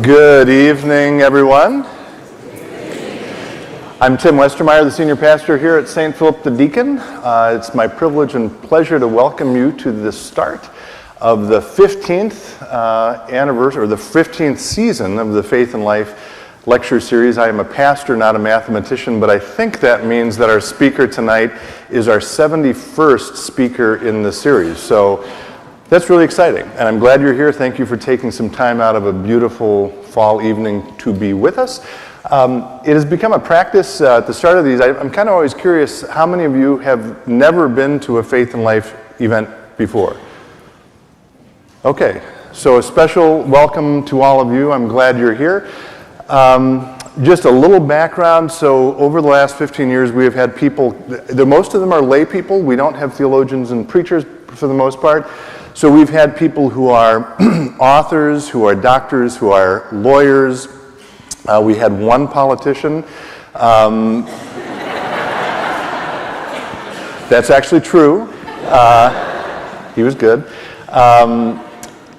Good evening, everyone. I'm Tim Westermeyer, the senior pastor here at St. Philip the Deacon. It's my privilege and pleasure to welcome you to the start of the 15th anniversary, or the 15th season of the Faith and Life lecture series. I am a pastor, not a mathematician, but I think that means that our speaker tonight is our 71st speaker in the series. So that's really exciting, and I'm glad you're here. Thank you for taking some time out of a beautiful fall evening to be with us. It has become a practice at the start of these. I'm kind of always curious, how many of you have never been to a Faith and Life event before? Okay, so a special welcome to all of you. I'm glad you're here. Just a little background. So over the last 15 years, we have had people, most of them are lay people. We don't have theologians and preachers for the most part. So we've had people who are authors, who are doctors, who are lawyers. We had one politician. That's actually true. He was good. And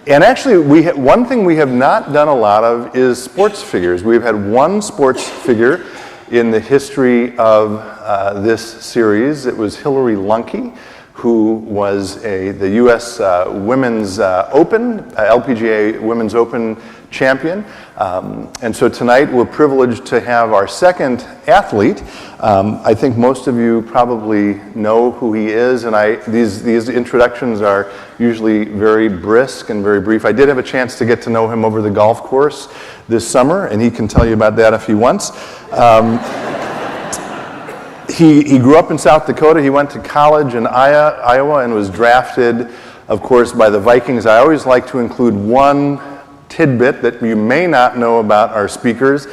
actually, one thing we have not done a lot of is sports figures. We've had one sports figure in the history of this series. It was Hillary Lunke, who was the U.S. Women's Open, LPGA Women's Open champion. And so tonight we're privileged to have our second athlete. I think most of you probably know who he is, and these introductions are usually very brisk and very brief. I did have a chance to get to know him over the golf course this summer, and he can tell you about that if he wants. He grew up in South Dakota. He went to college in Iowa and was drafted, of course, by the Vikings. I always like to include one tidbit that you may not know about our speakers,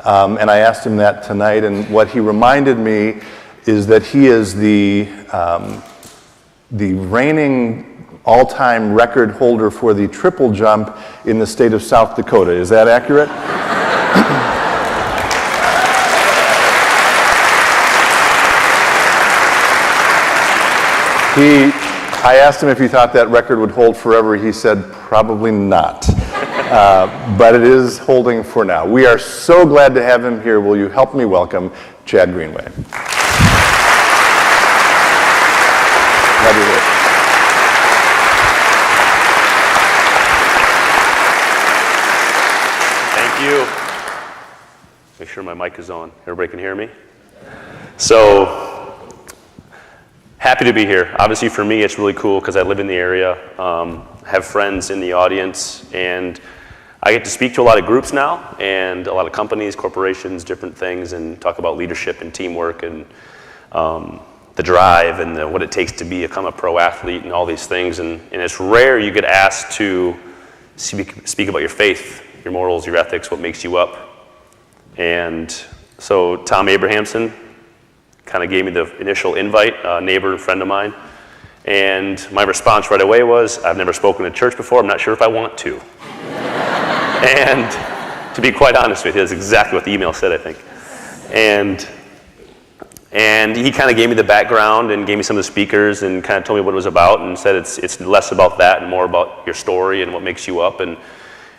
and I asked him that tonight, and what he reminded me is that he is the reigning all-time record holder for the triple jump in the state of South Dakota. Is that accurate? I asked him if he thought that record would hold forever. He said, probably not. But it is holding for now. We are so glad to have him here. Will you help me welcome Chad Greenway? Glad you're here. Thank you. Make sure my mic is on. Everybody can hear me? So, happy to be here. Obviously for me it's really cool because I live in the area, have friends in the audience, and I get to speak to a lot of groups now and a lot of companies, corporations, different things, and talk about leadership and teamwork and the drive and what it takes to become a pro athlete and all these things. And it's rare you get asked to speak about your faith, your morals, your ethics, what makes you up. And so Tom Abrahamson kind of gave me the initial invite, a neighbor and friend of mine. And my response right away was, I've never spoken to church before, I'm not sure if I want to. And to be quite honest with you, that's exactly what the email said, I think. And he kind of gave me the background and gave me some of the speakers and kind of told me what it was about and said it's less about that and more about your story and what makes you up, and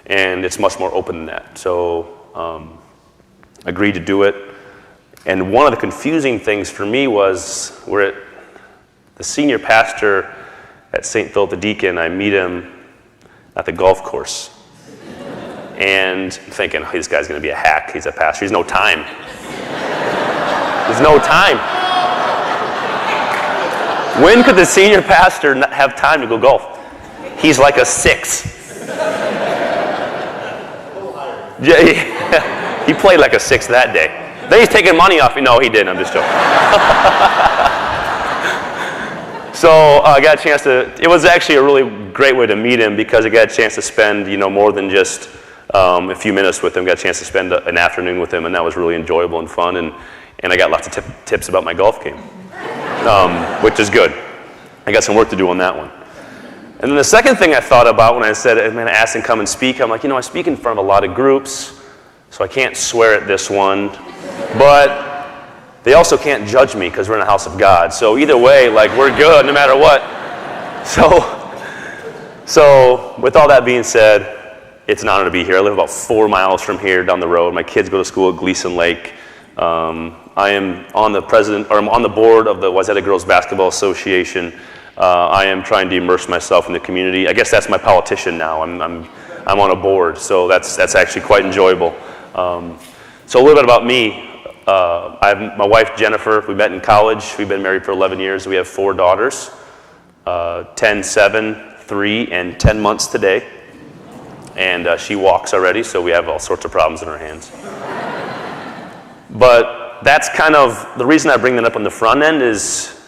it's much more open than that. So agreed to do it. And one of the confusing things for me was we're at the senior pastor at St. Philip the Deacon. I meet him at the golf course. And I'm thinking, oh, this guy's going to be a hack. He's a pastor. He's no time. There's no time. When could the senior pastor not have time to go golf? He's like a 6. He played like a 6 that day. Then he's taking money off me. No, he didn't. I'm just joking. So I got a chance to, it was actually a really great way to meet him because I got a chance to spend, more than just a few minutes with him. Got a chance to spend an afternoon with him, and that was really enjoyable and fun. And I got lots of tips about my golf game, which is good. I got some work to do on that one. And then the second thing I thought about when I said, I asked him to come and speak, I'm like, I speak in front of a lot of groups, so I can't swear at this one. But they also can't judge me because we're in a house of God. So either way, we're good no matter what. So with all that being said, it's an honor to be here. I live about 4 miles from here down the road. My kids go to school at Gleason Lake. I am on I'm on the board of the Wayzata Girls Basketball Association. I am trying to immerse myself in the community. I guess that's my politician now. I'm on a board, so that's actually quite enjoyable. So a little bit about me. I have my wife Jennifer. We met in college. We've been married for 11 years. We have 4 daughters, 10, 7, 3, and 10 months today. And she walks already, so we have all sorts of problems in our hands. But that's kind of the reason I bring that up on the front end is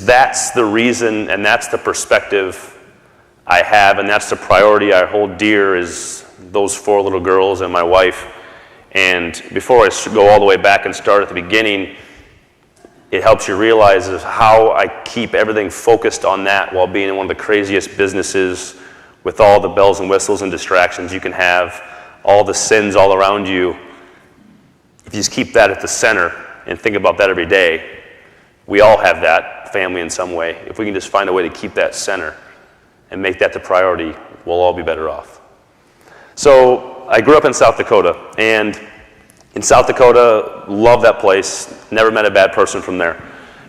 that's the reason and that's the perspective I have, and that's the priority I hold dear is those 4 little girls and my wife. And before I go all the way back and start at the beginning, it helps you realize is how I keep everything focused on that while being in one of the craziest businesses with all the bells and whistles and distractions you can have, all the sins all around you. If you just keep that at the center and think about that every day, we all have that family in some way. If we can just find a way to keep that center and make that the priority, we'll all be better off. So I grew up in South Dakota, and in South Dakota, love that place. Never met a bad person from there.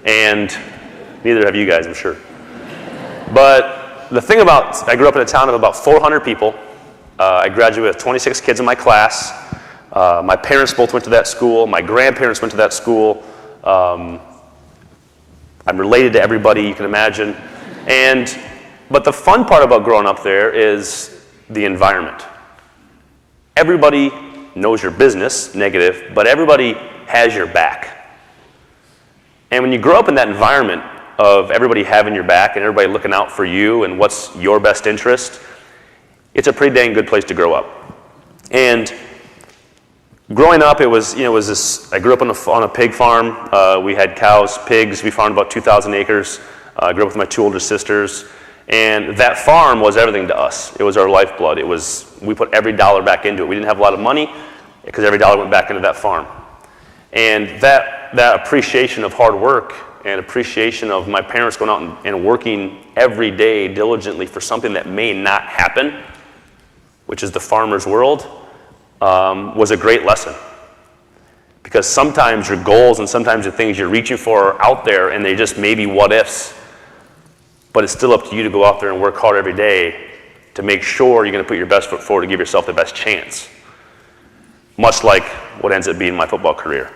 And neither have you guys, I'm sure. But the thing about, I grew up in a town of about 400 people. I graduated with 26 kids in my class. My parents both went to that school. My grandparents went to that school. I'm related to everybody you can imagine. But the fun part about growing up there is the environment. Everybody knows your business, negative, but everybody has your back. And when you grow up in that environment of everybody having your back and everybody looking out for you and what's your best interest, it's a pretty dang good place to grow up. And growing up, it was this. I grew up on a pig farm. We had cows, pigs. We farmed about 2,000 acres. I grew up with my 2 older sisters, and that farm was everything to us. It was our lifeblood. We put every dollar back into it. We didn't have a lot of money because every dollar went back into that farm. And that appreciation of hard work and appreciation of my parents going out and working every day diligently for something that may not happen, which is the farmer's world, was a great lesson. Because sometimes your goals and sometimes the things you're reaching for are out there and they just maybe what ifs. But it's still up to you to go out there and work hard every day to make sure you're going to put your best foot forward to give yourself the best chance. Much like what ends up being my football career.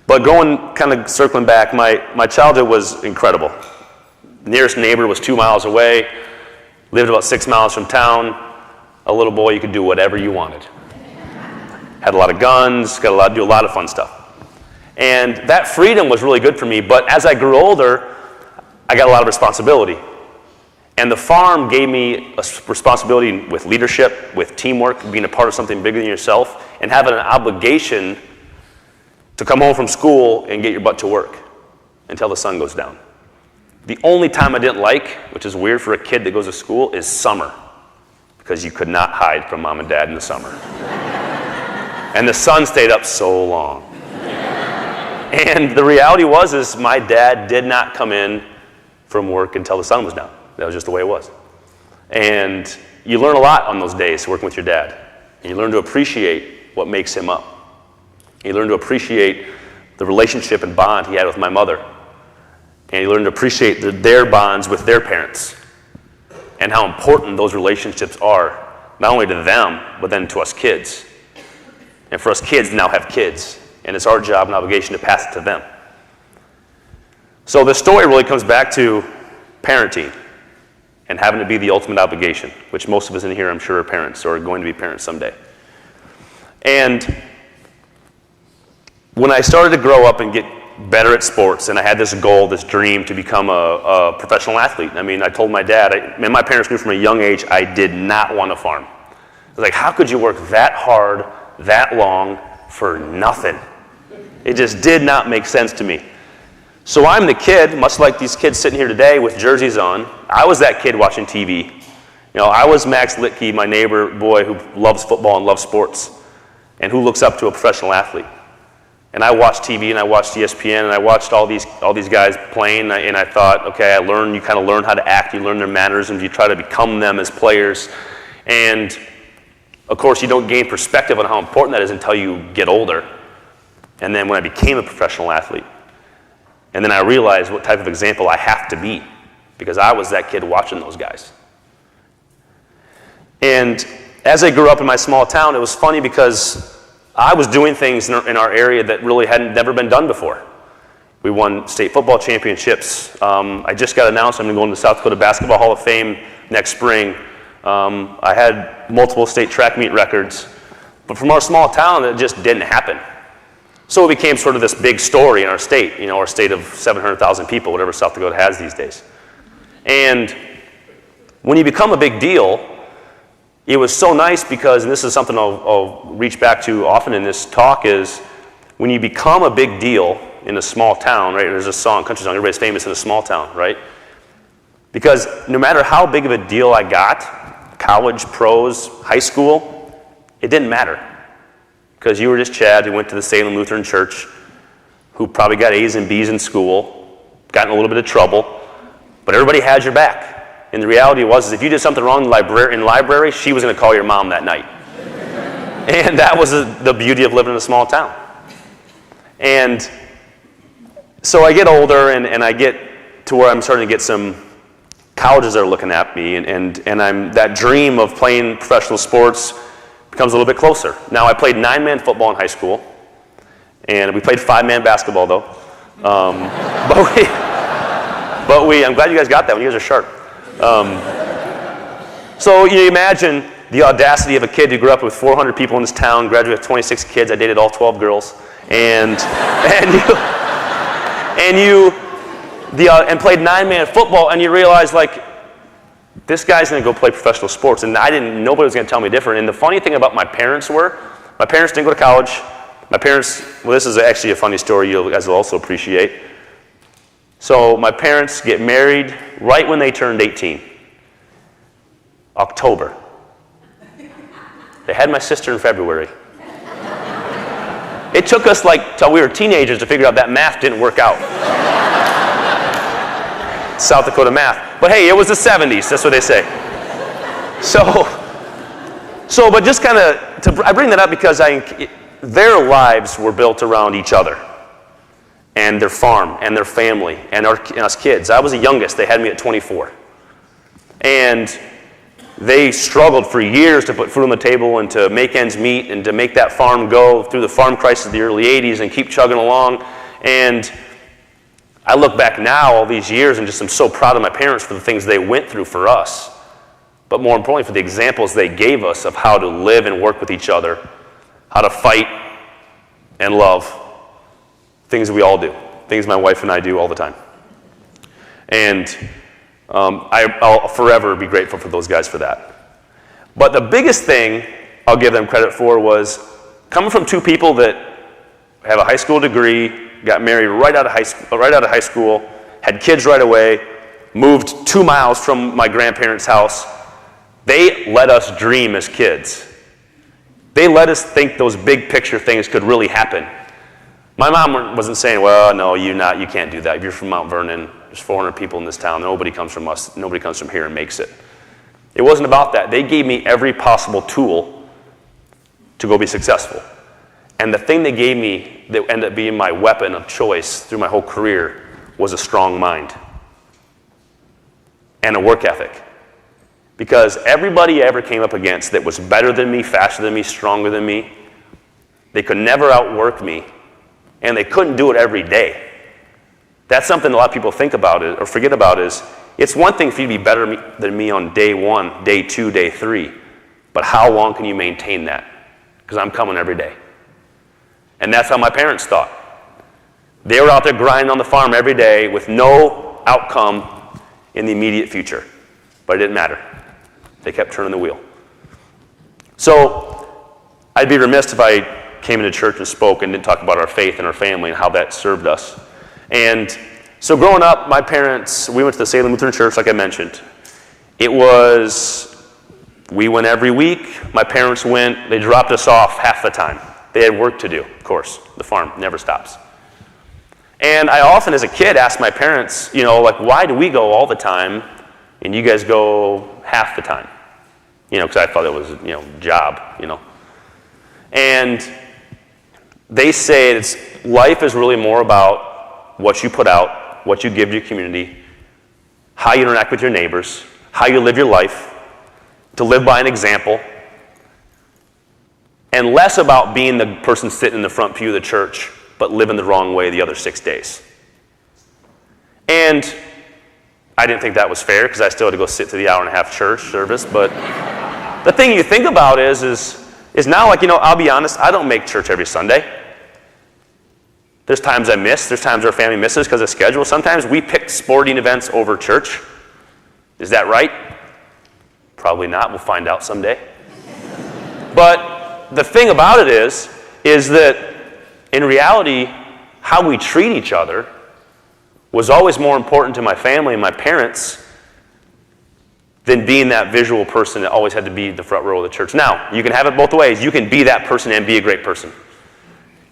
But kind of circling back, my childhood was incredible. Nearest neighbor was 2 miles away, lived about 6 miles from town. A little boy, you could do whatever you wanted. Had a lot of guns, do a lot of fun stuff. And that freedom was really good for me, but as I grew older, I got a lot of responsibility. And the farm gave me a responsibility with leadership, with teamwork, being a part of something bigger than yourself, and having an obligation to come home from school and get your butt to work until the sun goes down. The only time I didn't like, which is weird for a kid that goes to school, is summer. Because you could not hide from mom and dad in the summer. And the sun stayed up so long. And the reality is my dad did not come in from work until the sun was down. That was just the way it was. And you learn a lot on those days working with your dad. And you learn to appreciate what makes him up. You learn to appreciate the relationship and bond he had with my mother. And you learn to appreciate their bonds with their parents. And how important those relationships are, not only to them, but then to us kids. And for us kids to now have kids. And it's our job and obligation to pass it to them. So the story really comes back to parenting and having to be the ultimate obligation, which most of us in here, I'm sure, are parents or are going to be parents someday. And when I started to grow up and get better at sports, and I had this goal, this dream to become a professional athlete. I mean, I told my dad, and my parents knew from a young age, I did not want to farm. I was like, how could you work that hard, that long, for nothing? It just did not make sense to me. So I'm the kid, much like these kids sitting here today with jerseys on. I was that kid watching TV. I was Max Litke, my neighbor boy who loves football and loves sports, and who looks up to a professional athlete. And I watched TV and I watched ESPN and I watched all these guys playing, and I thought, okay, you kind of learn how to act, you learn their mannerisms, you try to become them as players. And of course, you don't gain perspective on how important that is until you get older. And then when I became a professional athlete, and then I realized what type of example I have to be, because I was that kid watching those guys. And as I grew up in my small town, it was funny because I was doing things in our area that really hadn't never been done before. We won state football championships. I just got announced I'm going to go into the South Dakota Basketball Hall of Fame next spring. I had multiple state track meet records. But from our small town, it just didn't happen. So it became sort of this big story in our state, our state of 700,000 people, whatever South Dakota has these days. And when you become a big deal, it was so nice because, and this is something I'll reach back to often in this talk, is when you become a big deal in a small town, right? There's a song, country song, everybody's famous in a small town, right? Because no matter how big of a deal I got, college, pros, high school, it didn't matter. Because you were just Chad who went to the Salem Lutheran Church, who probably got A's and B's in school, got in a little bit of trouble, but everybody had your back. And the reality was, is if you did something wrong in library, she was going to call your mom that night. And that was the beauty of living in a small town. And so I get older, and I get to where I'm starting to get some colleges that are looking at me, and I'm that dream of playing professional sports becomes a little bit closer. Now, I played 9-man football in high school, and we played 5-man basketball, though. I'm glad you guys got that one. You guys are sharp. So you imagine the audacity of a kid who grew up with 400 people in this town, graduated with 26 kids. I dated all 12 girls, and played 9-man football, and you realize, like, this guy's going to go play professional sports, and nobody was going to tell me different. And the funny thing about my parents didn't go to college. This is actually a funny story you guys will also appreciate. So my parents get married right when they turned 18, October. They had my sister in February. It took us till we were teenagers to figure out that math didn't work out. South Dakota math. But hey, it was the 70s, that's what they say. But just kind of, I bring that up because their lives were built around each other and their farm and their family and us kids. I was the youngest. They had me at 24. And they struggled for years to put food on the table and to make ends meet and to make that farm go through the farm crisis of the early 80s and keep chugging along. And I look back now all these years and just am so proud of my parents for the things they went through for us, but more importantly for the examples they gave us of how to live and work with each other, how to fight and love, things we all do, things my wife and I do all the time. And I'll forever be grateful for those guys for that. But the biggest thing I'll give them credit for was coming from two people that have a high school degree, got married right out of high school, had kids right away, moved 2 miles from my grandparents' house. They let us dream as kids. They let us think those big picture things could really happen. My mom wasn't saying, well, no, you can't do that. If you're from Mount Vernon, there's 400 people in this town. Nobody comes from us. Nobody comes from here and makes it. It wasn't about that. They gave me every possible tool to go be successful. And the thing they gave me that ended up being my weapon of choice through my whole career was a strong mind and a work ethic. Because everybody I ever came up against that was better than me, faster than me, stronger than me, they could never outwork me, and they couldn't do it every day. That's something a lot of people think about it or forget about is, it's one thing for you to be better than me on day 1, day 2, day 3, but how long can you maintain that? Because I'm coming every day. And that's how my parents thought. They were out there grinding on the farm every day with no outcome in the immediate future. But it didn't matter. They kept turning the wheel. So I'd be remiss if I came into church and spoke and didn't talk about our faith and our family and how that served us. And so growing up, my parents, we went to the Salem Lutheran Church, like I mentioned. We went every week. My parents went. They dropped us off half the time. They had work to do, of course. The farm never stops. And I often, as a kid, asked my parents, why do we go all the time and you guys go half the time? because I thought it was, job, And they say life is really more about what you put out, what you give to your community, how you interact with your neighbors, how you live your life, to live by an example, and less about being the person sitting in the front pew of the church, but living the wrong way the other 6 days. And I didn't think that was fair because I still had to go sit through the hour-and-a-half church service, but the thing you think about is now, I'll be honest, I don't make church every Sunday. There's times I miss. There's times our family misses because of schedule. Sometimes we pick sporting events over church. Is that right? Probably not. We'll find out someday. But the thing about it is that in reality, how we treat each other was always more important to my family and my parents than being that visual person that always had to be the front row of the church. Now, you can have it both ways. You can be that person and be a great person.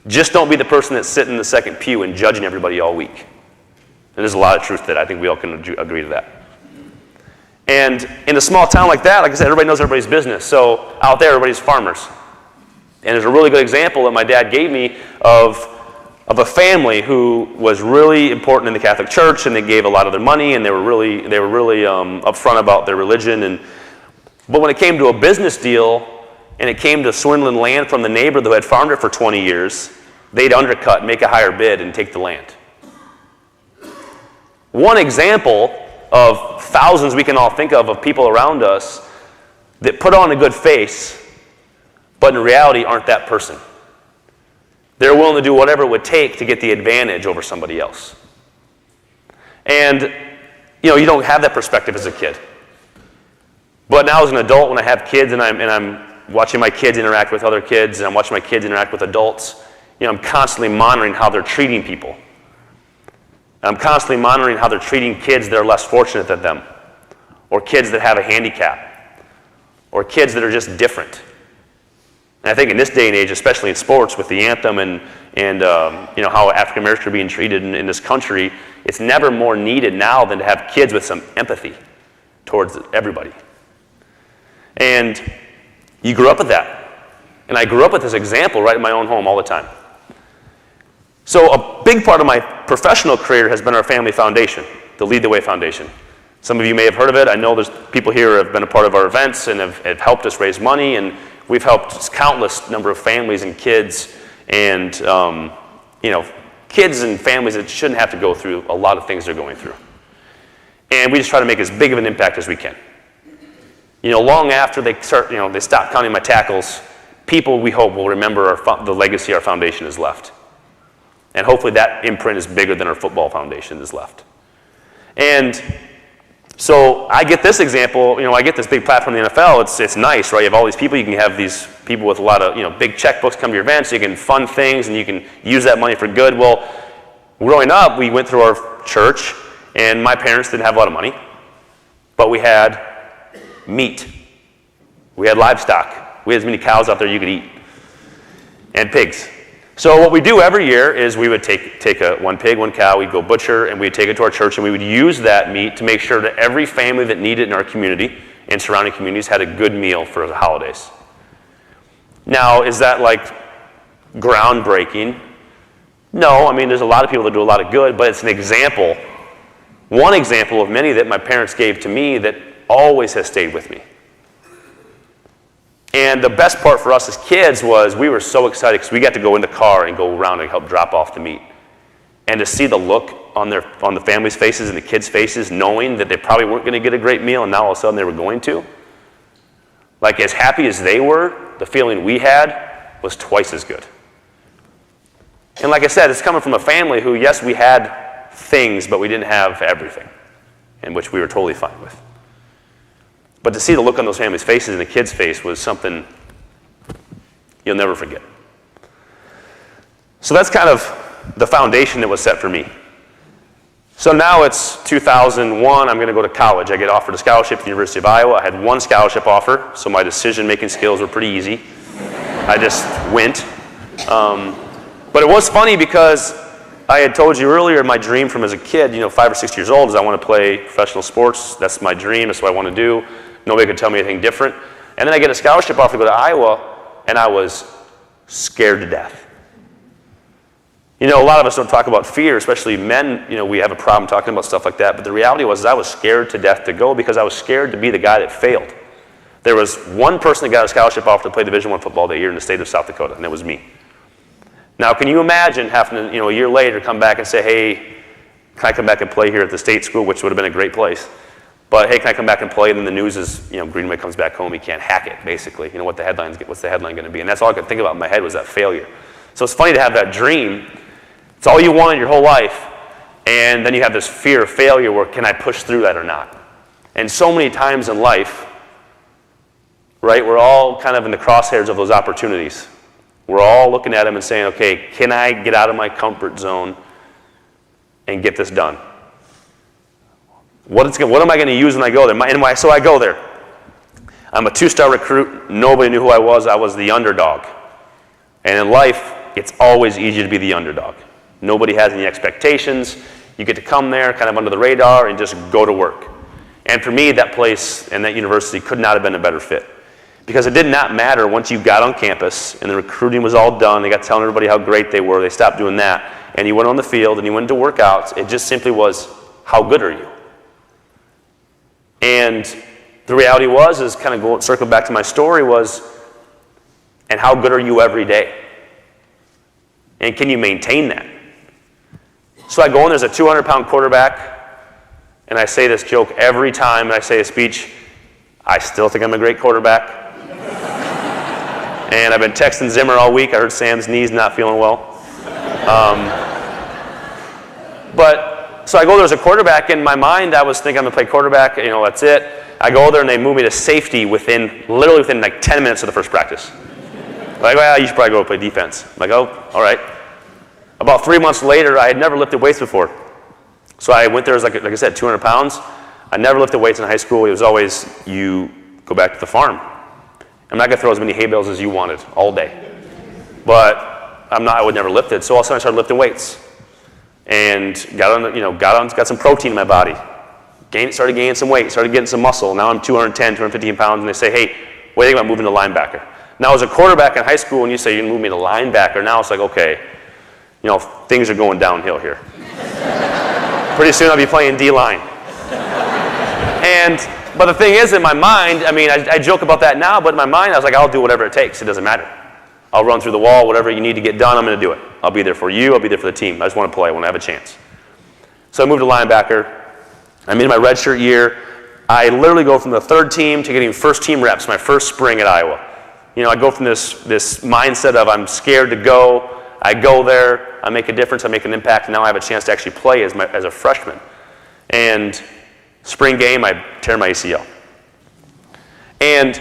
Just don't be the person that's sitting in the second pew and judging everybody all week. And there's a lot of truth to that. I think we all can agree to that. And in a small town like that, like I said, everybody knows everybody's business. So out there, everybody's farmers. And there's a really good example that my dad gave me of a family who was really important in the Catholic Church, and they gave a lot of their money, and they were really upfront about their religion. But when it came to a business deal, and it came to swindling land from the neighbor who had farmed it for 20 years, they'd undercut, make a higher bid, and take the land. One example of thousands we can all think of people around us that put on a good face, but in reality aren't that person. They're willing to do whatever it would take to get the advantage over somebody else. And, you don't have that perspective as a kid. But now as an adult, when I have kids and I'm watching my kids interact with other kids, and I'm watching my kids interact with adults, I'm constantly monitoring how they're treating people. I'm constantly monitoring how they're treating kids that are less fortunate than them, or kids that have a handicap, or kids that are just different. And I think in this day and age, especially in sports, with the anthem and how African Americans are being treated in this country, it's never more needed now than to have kids with some empathy towards everybody. And you grew up with that. And I grew up with this example right in my own home all the time. So a big part of my professional career has been our family foundation, the Lead the Way Foundation. Some of you may have heard of it. I know there's people here who have been a part of our events and have helped us raise money, and we've helped countless number of families and kids and, kids and families that shouldn't have to go through a lot of things they're going through. And we just try to make as big of an impact as we can. Long after they stop counting my tackles, people we hope will remember the legacy our foundation has left. And hopefully that imprint is bigger than our football foundation has left. And so I get this example, I get this big platform in the NFL. It's nice, right? You have all these people. You can have these people with a lot of, big checkbooks come to your events. You can fund things, and you can use that money for good. Well, growing up, we went through our church, and my parents didn't have a lot of money, but we had meat. We had livestock. We had as many cows out there you could eat, and pigs. So what we do every year is we would take one pig, one cow, we'd go butcher, and we'd take it to our church, and we would use that meat to make sure that every family that needed it in our community and surrounding communities had a good meal for the holidays. Now, is that like groundbreaking? No, there's a lot of people that do a lot of good, but it's an example, one example of many that my parents gave to me that always has stayed with me. And the best part for us as kids was we were so excited because we got to go in the car and go around and help drop off the meat. And to see the look on the families' faces and the kids' faces, knowing that they probably weren't going to get a great meal, and now all of a sudden they were going to. Like, as happy as they were, the feeling we had was twice as good. And like I said, it's coming from a family who, yes, we had things, but we didn't have everything, and which we were totally fine with. But to see the look on those families' faces and the kids' face was something you'll never forget. So that's kind of the foundation that was set for me. So now it's 2001, I'm going to go to college. I get offered a scholarship at the University of Iowa. I had one scholarship offer, so my decision-making skills were pretty easy. I just went. But it was funny because I had told you earlier my dream from as a kid, 5 or 6 years old, is I want to play professional sports. That's my dream. That's what I want to do. Nobody could tell me anything different. And then I get a scholarship offer to go to Iowa, and I was scared to death. You know, a lot of us don't talk about fear, especially men. You know, we have a problem talking about stuff like that. But the reality was I was scared to death to go because I was scared to be the guy that failed. There was one person that got a scholarship offer to play Division I football that year in the state of South Dakota, and it was me. Now, can you imagine having to, a year later come back and say, hey, can I come back and play here at the state school, which would have been a great place. But, hey, can I come back and play? And then the news is, Greenway comes back home, he can't hack it, basically. What's the headline going to be? And that's all I could think about in my head was that failure. So it's funny to have that dream. It's all you wanted your whole life, and then you have this fear of failure where can I push through that or not? And so many times in life, right, we're all kind of in the crosshairs of those opportunities. We're all looking at them and saying, okay, can I get out of my comfort zone and get this done? What am I going to use when I go there? So I go there. I'm a 2-star recruit. Nobody knew who I was. I was the underdog. And in life, it's always easier to be the underdog. Nobody has any expectations. You get to come there kind of under the radar and just go to work. And for me, that place and that university could not have been a better fit. Because it did not matter once you got on campus and the recruiting was all done, they got telling everybody how great they were, they stopped doing that, and you went on the field and you went to workouts, it just simply was, how good are you? And the reality was, kind of circle back to my story was, and how good are you every day? And can you maintain that? So I go in, there's a 200-pound quarterback, and I say this joke every time I say a speech, I still think I'm a great quarterback. And I've been texting Zimmer all week. I heard Sam's knee's not feeling well. So I go there as a quarterback. In my mind, I was thinking I'm going to play quarterback. That's it. I go there, and they move me to safety literally within like 10 minutes of the first practice. Like, well, you should probably go play defense. I'm like, oh, all right. About 3 months later, I had never lifted weights before. So I went there as, like I said, 200 pounds. I never lifted weights in high school. It was always, you go back to the farm. I'm not going to throw as many hay bales as you wanted all day. But I would never lift it. So all of a sudden I started lifting weights. And got some protein in my body. Started gaining some weight, started getting some muscle. Now I'm 210, 215 pounds, and they say, hey, what do you think about moving to linebacker? Now as a quarterback in high school, when you say you can move me to linebacker, now it's like, okay, things are going downhill here. Pretty soon I'll be playing D-line. But the thing is, in my mind, I joke about that now, but in my mind, I was like, I'll do whatever it takes. It doesn't matter. I'll run through the wall, whatever you need to get done, I'm going to do it. I'll be there for you, I'll be there for the team. I just want to play, I want to have a chance. So I moved to linebacker. I'm in my redshirt year. I literally go from the third team to getting first team reps, my first spring at Iowa. I go from this mindset of I'm scared to go. I go there, I make a difference, I make an impact, and now I have a chance to actually play as a freshman. And spring game, I tear my ACL. And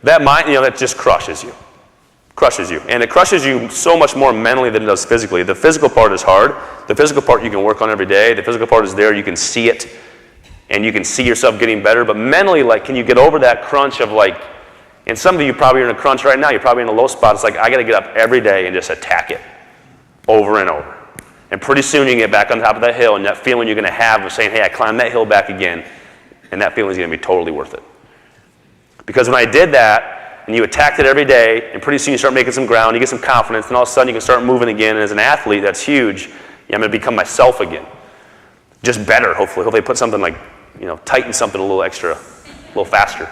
that that just crushes you. And it crushes you so much more mentally than it does physically. The physical part is hard. The physical part you can work on every day. The physical part is there, you can see it, and you can see yourself getting better. But mentally, can you get over that crunch of and some of you probably are in a crunch right now, you're probably in a low spot. It's like, I got to get up every day and just attack it over and over. And pretty soon you can get back on top of that hill, and that feeling you're going to have of saying, hey, I climbed that hill back again, and that feeling is going to be totally worth it. Because when I did that, and you attacked it every day, and pretty soon you start making some ground, you get some confidence, and all of a sudden you can start moving again, and as an athlete, that's huge. I'm going to become myself again. Just better, hopefully. Hopefully put something tighten something a little extra, a little faster.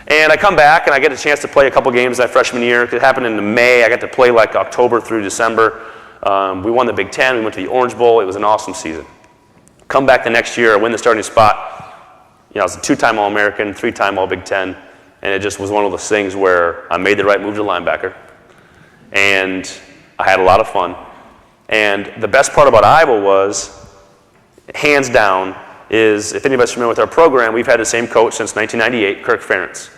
And I come back, and I get a chance to play a couple games that freshman year. It happened in May. I got to play October through December. We won the Big Ten. We went to the Orange Bowl. It was an awesome season. Come back the next year. I win the starting spot. I was a 2-time All-American, 3-time All-Big Ten. And it just was one of those things where I made the right move to linebacker. And I had a lot of fun. And the best part about Iowa was, hands down, is if anybody's familiar with our program, we've had the same coach since 1998, Kirk Ferentz.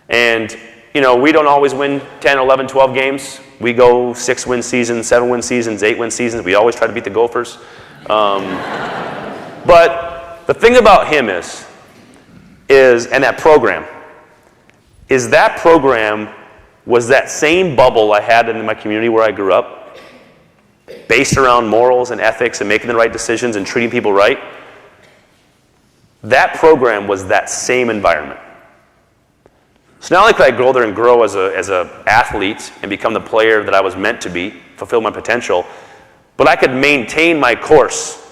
And, we don't always win 10, 11, 12 games. We go 6-win seasons, 7-win seasons, 8-win seasons. We always try to beat the Gophers. But the thing about him is, and that program was that same bubble I had in my community where I grew up, based around morals and ethics and making the right decisions and treating people right. That program was that same environment. So not only could I go there and grow as an athlete and become the player that I was meant to be, fulfill my potential, but I could maintain my course,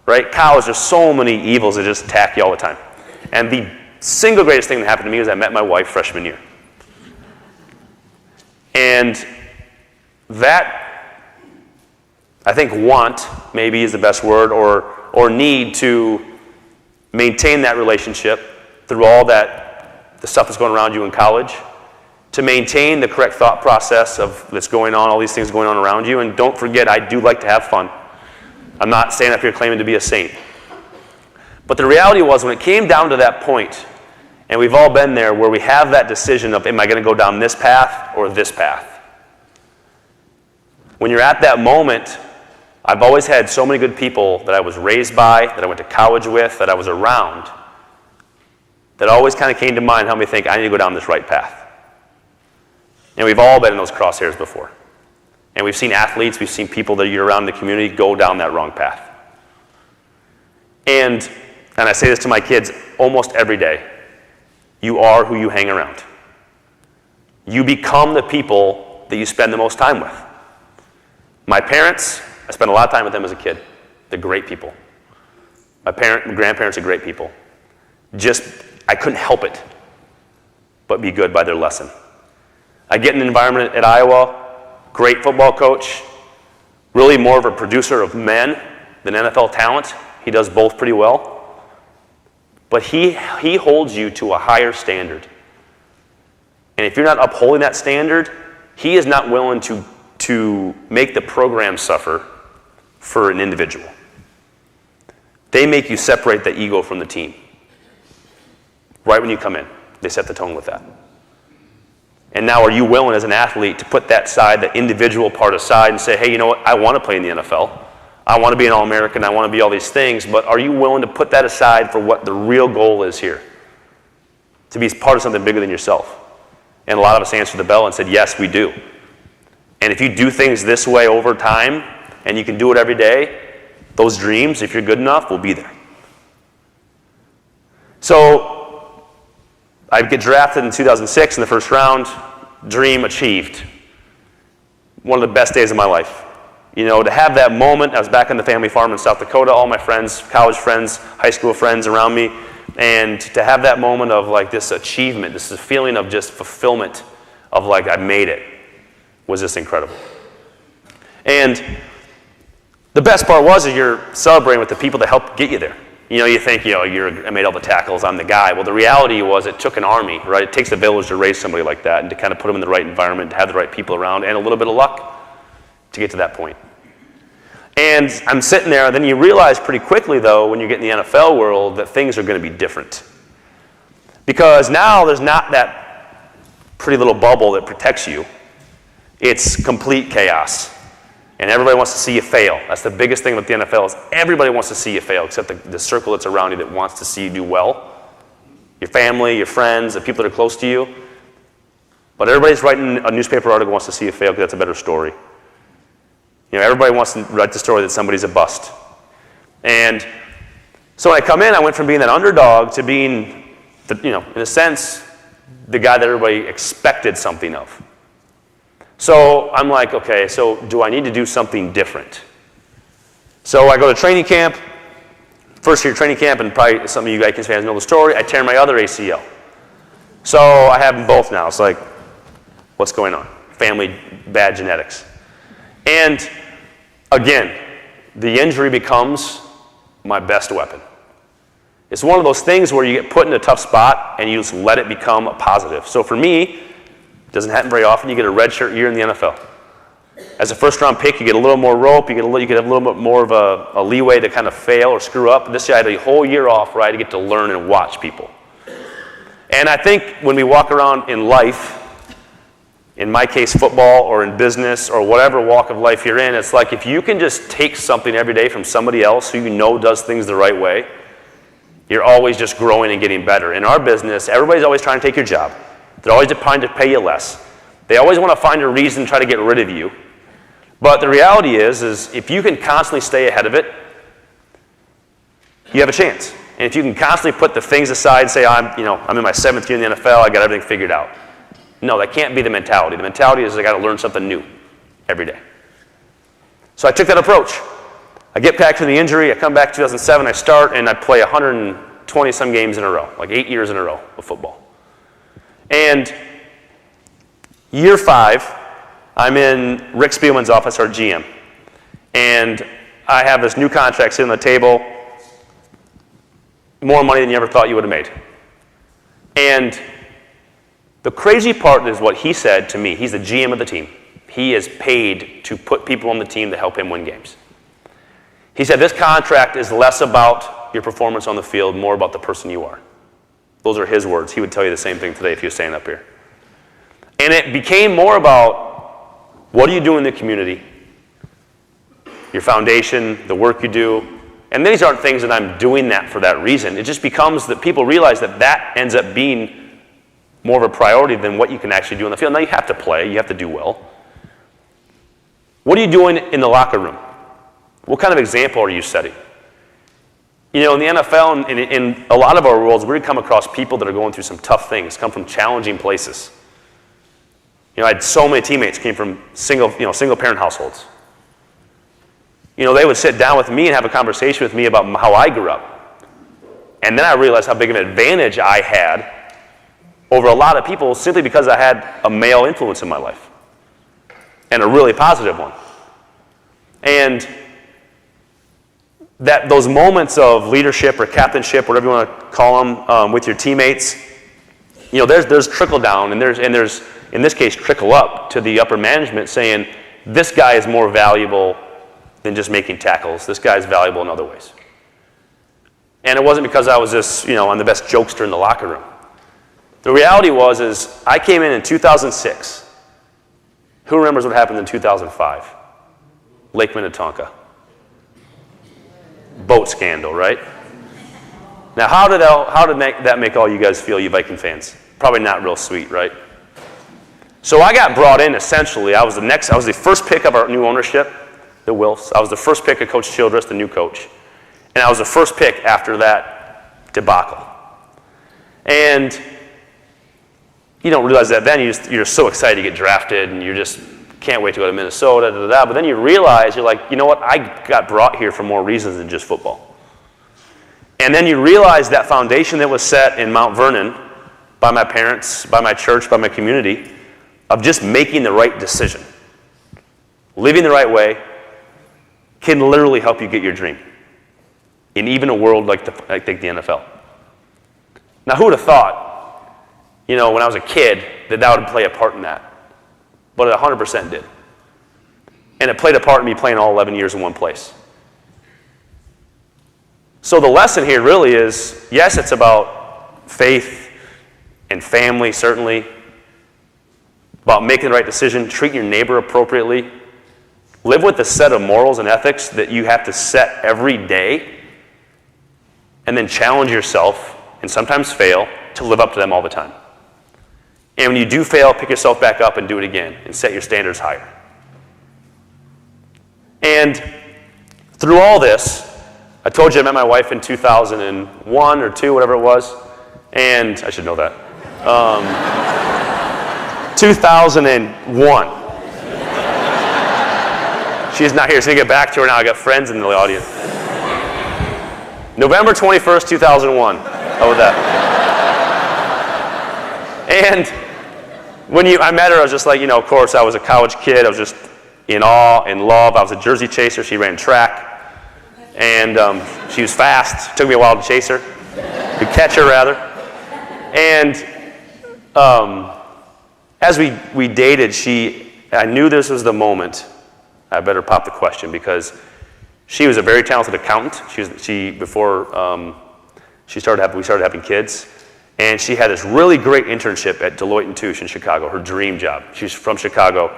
right? College, there's so many evils that just attack you all the time. And the single greatest thing that happened to me was I met my wife freshman year. And that, I think want, maybe is the best word, or need to maintain that relationship through all that, the stuff that's going around you in college, to maintain the correct thought process of that's going on, all these things going on around you. And don't forget, I do like to have fun. I'm not standing up here claiming to be a saint. But the reality was, when it came down to that point, and we've all been there, where we have that decision of, am I going to go down this path or this path? When you're at that moment, I've always had so many good people that I was raised by, that I went to college with, that I was around, that always kind of came to mind, helped me think, I need to go down this right path. And we've all been in those crosshairs before. And we've seen athletes, we've seen people that you're around in the community go down that wrong path. And I say this to my kids almost every day. You are who you hang around. You become the people that you spend the most time with. My parents, I spent a lot of time with them as a kid. They're great people. My grandparents are great people. I couldn't help it but be good by their lesson. I get in an environment at Iowa, great football coach, really more of a producer of men than NFL talent. He does both pretty well. But he holds you to a higher standard. And if you're not upholding that standard, he is not willing to make the program suffer for an individual. They make you separate the ego from the team. Right when you come in, they set the tone with that. And now are you willing as an athlete to put that side, the individual part aside, and say, hey, you know what, I want to play in the NFL. I want to be an All-American, I want to be all these things, but are you willing to put that aside for what the real goal is here? To be part of something bigger than yourself. And a lot of us answered the bell and said, yes, we do. And if you do things this way over time, and you can do it every day, those dreams, if you're good enough, will be there. So I get drafted in 2006 in the first round, dream achieved. One of the best days of my life. You know, to have that moment, I was back on the family farm in South Dakota, all my friends, college friends, high school friends around me, and to have that moment of like this achievement, this feeling of just fulfillment of like I made it, was just incredible. And the best part was that you're celebrating with the people that helped get you there. You know, you think, I made all the tackles, I'm the guy. Well, the reality was it took an army, right? It takes a village to raise somebody like that and to kind of put them in the right environment, to have the right people around, and a little bit of luck to get to that point. And I'm sitting there, and then you realize pretty quickly, though, when you get in the NFL world, that things are going to be different. Because now there's not that pretty little bubble that protects you. It's complete chaos. And everybody wants to see you fail. That's the biggest thing about the NFL is everybody wants to see you fail, except the circle that's around you that wants to see you do well. Your family, your friends, the people that are close to you. But everybody's writing a newspaper article wants to see you fail because that's a better story. You know, everybody wants to write the story that somebody's a bust. And so when I come in, I went from being that underdog to being, in a sense, the guy that everybody expected something of. So I'm like, okay, so do I need to do something different? So I go to training camp, first year training camp, and probably some of you guys fans know the story, I tear my other ACL. So I have them both now. It's like, what's going on? Family, bad genetics. And again, the injury becomes my best weapon. It's one of those things where you get put in a tough spot and you just let it become a positive. So for me, it doesn't happen very often. You get a redshirt year in the NFL. As a first-round pick, you get a little more rope. You could have a little bit more of a leeway to kind of fail or screw up. This year, I had a whole year off where I had to get to learn and watch people. And I think when we walk around in life, in my case, football or in business or whatever walk of life you're in, it's like if you can just take something every day from somebody else who you know does things the right way, you're always just growing and getting better. In our business, everybody's always trying to take your job. They're always trying to pay you less. They always want to find a reason to try to get rid of you. But the reality is if you can constantly stay ahead of it, you have a chance. And if you can constantly put the things aside and say, I'm in my 7th year in the NFL, I got everything figured out. No, that can't be the mentality. The mentality is I got to learn something new every day. So I took that approach. I get back from the injury, I come back 2007, I start, and I play 120-some games in a row, like 8 years in a row of football. And year 5, I'm in Rick Spielman's office, our GM. And I have this new contract sitting on the table, more money than you ever thought you would have made. And the crazy part is what he said to me. He's the GM of the team. He is paid to put people on the team to help him win games. He said, this contract is less about your performance on the field, more about the person you are. Those are his words. He would tell you the same thing today if he was standing up here. And it became more about what do you do in the community, your foundation, the work you do. And these aren't things that I'm doing that for that reason. It just becomes that people realize that that ends up being more of a priority than what you can actually do on the field. Now you have to play, you have to do well. What are you doing in the locker room? What kind of example are you setting? In the NFL and in a lot of our worlds, we come across people that are going through some tough things, come from challenging places. I had so many teammates came from single parent households. They would sit down with me and have a conversation with me about how I grew up. And then I realized how big of an advantage I had over a lot of people simply because I had a male influence in my life. And a really positive one. And those moments of leadership or captainship, whatever you want to call them, with your teammates, there's trickle down and there's in this case trickle up to the upper management saying this guy is more valuable than just making tackles. This guy is valuable in other ways. And it wasn't because I was just I'm the best jokester in the locker room. The reality is I came in 2006. Who remembers what happened in 2005? Lake Minnetonka. Boat scandal, right? Now, how did that make all you guys feel, you Viking fans? Probably not real sweet, right? So I got brought in essentially. I was the first pick of our new ownership, the Wilfs. I was the first pick of Coach Childress, the new coach. And I was the first pick after that debacle. And you don't realize that then. You're so excited to get drafted, and you just can't wait to go to Minnesota, But then you realize, you're like, you know what? I got brought here for more reasons than just football. And then you realize that foundation that was set in Mount Vernon by my parents, by my church, by my community, of just making the right decision, living the right way, can literally help you get your dream in even a world like the NFL. Now, who would have thought, when I was a kid, that would play a part in that? But it 100% did. And it played a part in me playing all 11 years in one place. So the lesson here really is, yes, it's about faith and family, certainly, about making the right decision, treat your neighbor appropriately, live with the set of morals and ethics that you have to set every day, and then challenge yourself, and sometimes fail, to live up to them all the time. And when you do fail, pick yourself back up and do it again, and set your standards higher. And through all this, I told you I met my wife in 2001 or 2, whatever it was, and I should know that. 2001. She's not here, so I'm going to get back to her now. I got friends in the audience. November 21st, 2001. How about that? And when I met her, I was just like, of course, I was a college kid. I was just in awe, in love. I was a jersey chaser. She ran track. And she was fast. It took me a while to chase her. To catch her, rather. And as we dated, I knew this was the moment. I better pop the question, because she was a very talented accountant. Before we started having kids. And she had this really great internship at Deloitte & Touche in Chicago, her dream job. She's from Chicago.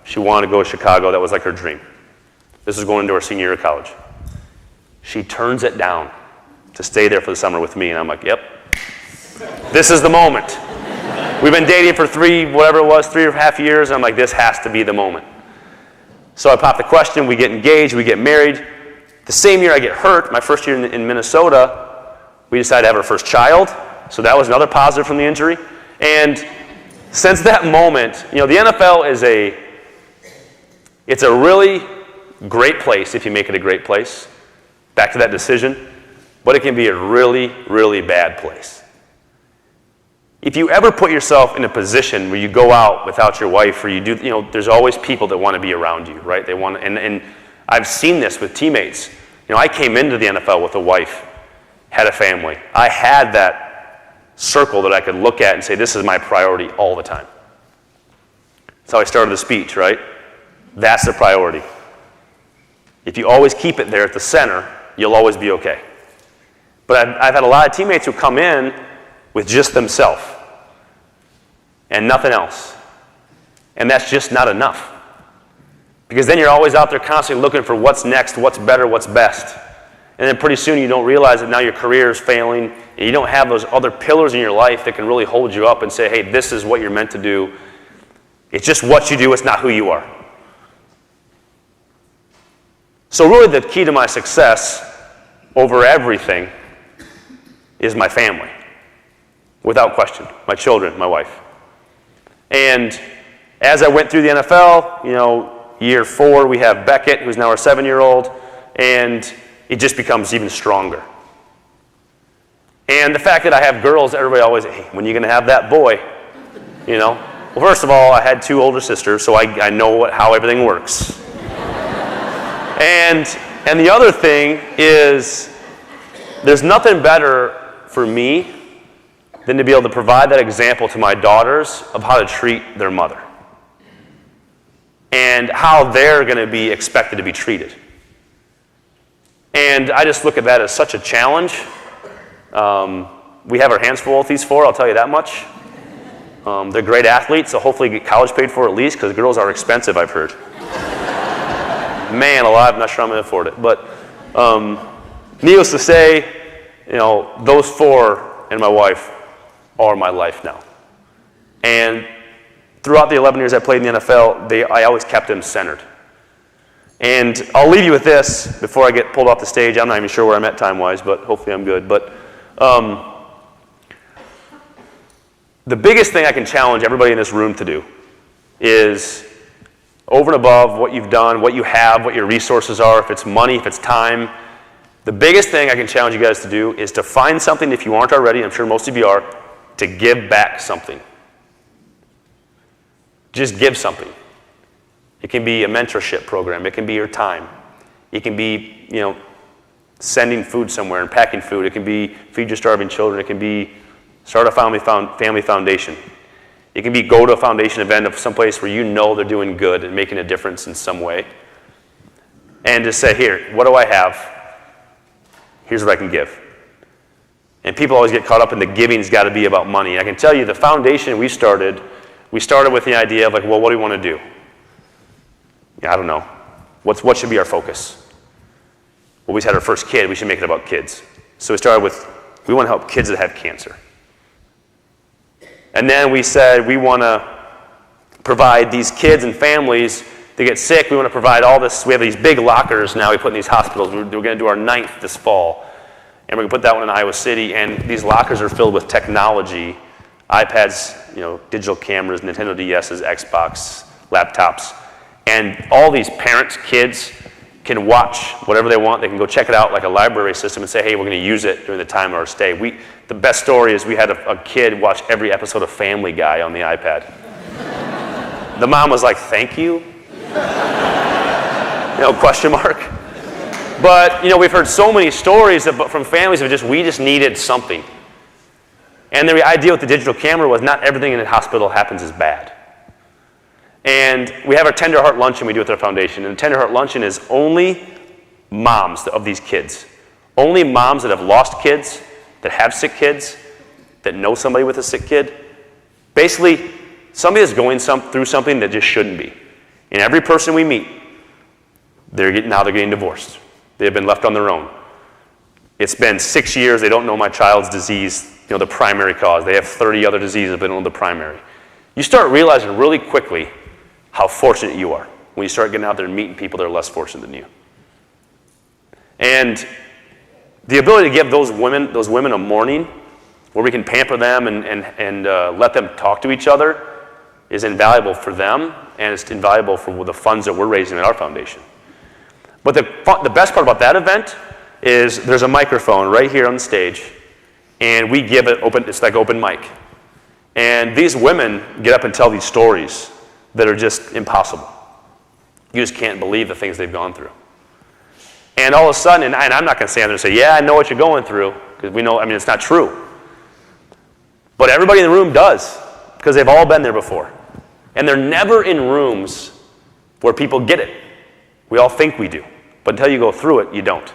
She wanted to go to Chicago. That was like her dream. This was going into her senior year of college. She turns it down to stay there for the summer with me, and I'm like, yep, this is the moment. We've been dating for 3.5 years, and I'm like, this has to be the moment. So I pop the question, we get engaged, we get married. The same year I get hurt, my first year in Minnesota, We decided to have our first child, so that was another positive from the injury. And since that moment, the NFL it's a really great place if you make it a great place. Back to that decision. But it can be a really, really bad place. If you ever put yourself in a position where you go out without your wife, or you do, there's always people that want to be around you, right? They want, and I've seen this with teammates. I came into the NFL with a wife, had a family. I had that circle that I could look at and say, this is my priority all the time. That's how I started the speech, right? That's the priority. If you always keep it there at the center, you'll always be okay. But I've had a lot of teammates who come in with just themselves and nothing else. And that's just not enough. Because then you're always out there constantly looking for what's next, what's better, what's best. And then pretty soon you don't realize that now your career is failing, and you don't have those other pillars in your life that can really hold you up and say, hey, this is what you're meant to do. It's just what you do, it's not who you are. So really the key to my success over everything is my family. Without question. My children, my wife. And as I went through the NFL, year 4, we have Beckett, who's now our 7-year-old, and it just becomes even stronger. And the fact that I have girls, everybody always, hey, when are you going to have that boy? Well, first of all, I had 2 older sisters, so I know how everything works. And the other thing is, there's nothing better for me than to be able to provide that example to my daughters of how to treat their mother and how they're going to be expected to be treated. And I just look at that as such a challenge. We have our hands full with these 4, I'll tell you that much. They're great athletes, so hopefully get college paid for at least, because girls are expensive, I've heard. Man alive, I'm not sure I'm going to afford it. But needless to say, those 4 and my wife are my life now. And throughout the 11 years I played in the NFL, I always kept them centered. And I'll leave you with this before I get pulled off the stage. I'm not even sure where I'm at time-wise, but hopefully I'm good. But the biggest thing I can challenge everybody in this room to do is, over and above what you've done, what you have, what your resources are, if it's money, if it's time, the biggest thing I can challenge you guys to do is to find something, if you aren't already, I'm sure most of you are, to give back something. Just give something. It can be a mentorship program. It can be your time. It can be, sending food somewhere and packing food. It can be feed your starving children. It can be start a family foundation. It can be go to a foundation event of someplace where they're doing good and making a difference in some way. And just say, here, what do I have? Here's what I can give. And people always get caught up in the giving's got to be about money. I can tell you the foundation we started with the idea of what do we want to do? I don't know. What should be our focus? Well, we had our first kid. We should make it about kids. So we started with, we want to help kids that have cancer. And then we said we want to provide these kids and families that get sick. We want to provide all this. We have these big lockers now we put in these hospitals. We're going to do our 9th this fall. And we're going to put that one in Iowa City. And these lockers are filled with technology, iPads, digital cameras, Nintendo DS's, Xbox, laptops. And all these parents, kids, can watch whatever they want. They can go check it out like a library system and say, hey, we're going to use it during the time of our stay. The best story is we had a kid watch every episode of Family Guy on the iPad. The mom was like, thank you? Question mark. But, we've heard so many stories from families of we just needed something. And the idea with the digital camera was not everything in the hospital happens is bad. And we have our Tender Heart Luncheon we do with our foundation. And the Tender Heart Luncheon is only moms of these kids. Only moms that have lost kids, that have sick kids, that know somebody with a sick kid. Basically, somebody that's going through something that just shouldn't be. And every person we meet, they're getting divorced. They've been left on their own. It's been 6 years, they don't know my child's disease, the primary cause. They have 30 other diseases, but they don't know the primary. You start realizing really quickly how fortunate you are when you start getting out there and meeting people that are less fortunate than you. And The ability to give those women a morning where we can pamper them and let them talk to each other is invaluable for them, and it's invaluable for the funds that we're raising at our foundation. But the best part about that event is there's a microphone right here on the stage, and we give it open. It's like open mic. And these women get up and tell these stories that are just impossible. You just can't believe the things they've gone through. And all of a sudden, and I'm not going to stand there and say, yeah, I know what you're going through, because we know, it's not true. But everybody in the room does, because they've all been there before. And they're never in rooms where people get it. We all think we do. But until you go through it, you don't.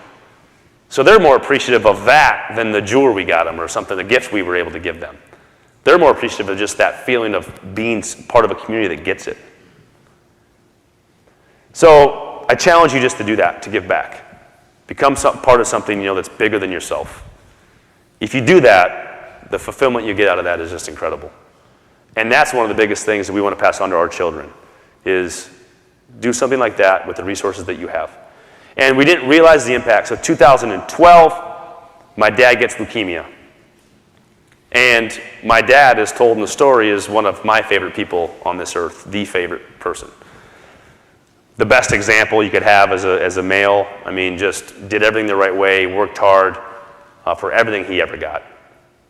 So they're more appreciative of that than the jewelry we got them or something, the gifts we were able to give them. They're more appreciative of just that feeling of being part of a community that gets it. So I challenge you just to do that, to give back. Become part of something that's bigger than yourself. If you do that, the fulfillment you get out of that is just incredible. And that's one of the biggest things that we want to pass on to our children, is do something like that with the resources that you have. And we didn't realize the impact. So 2012, my dad gets leukemia. And my dad is told in the story is one of my favorite people on this earth, the favorite person. The best example you could have as a male, just did everything the right way, worked hard for everything he ever got.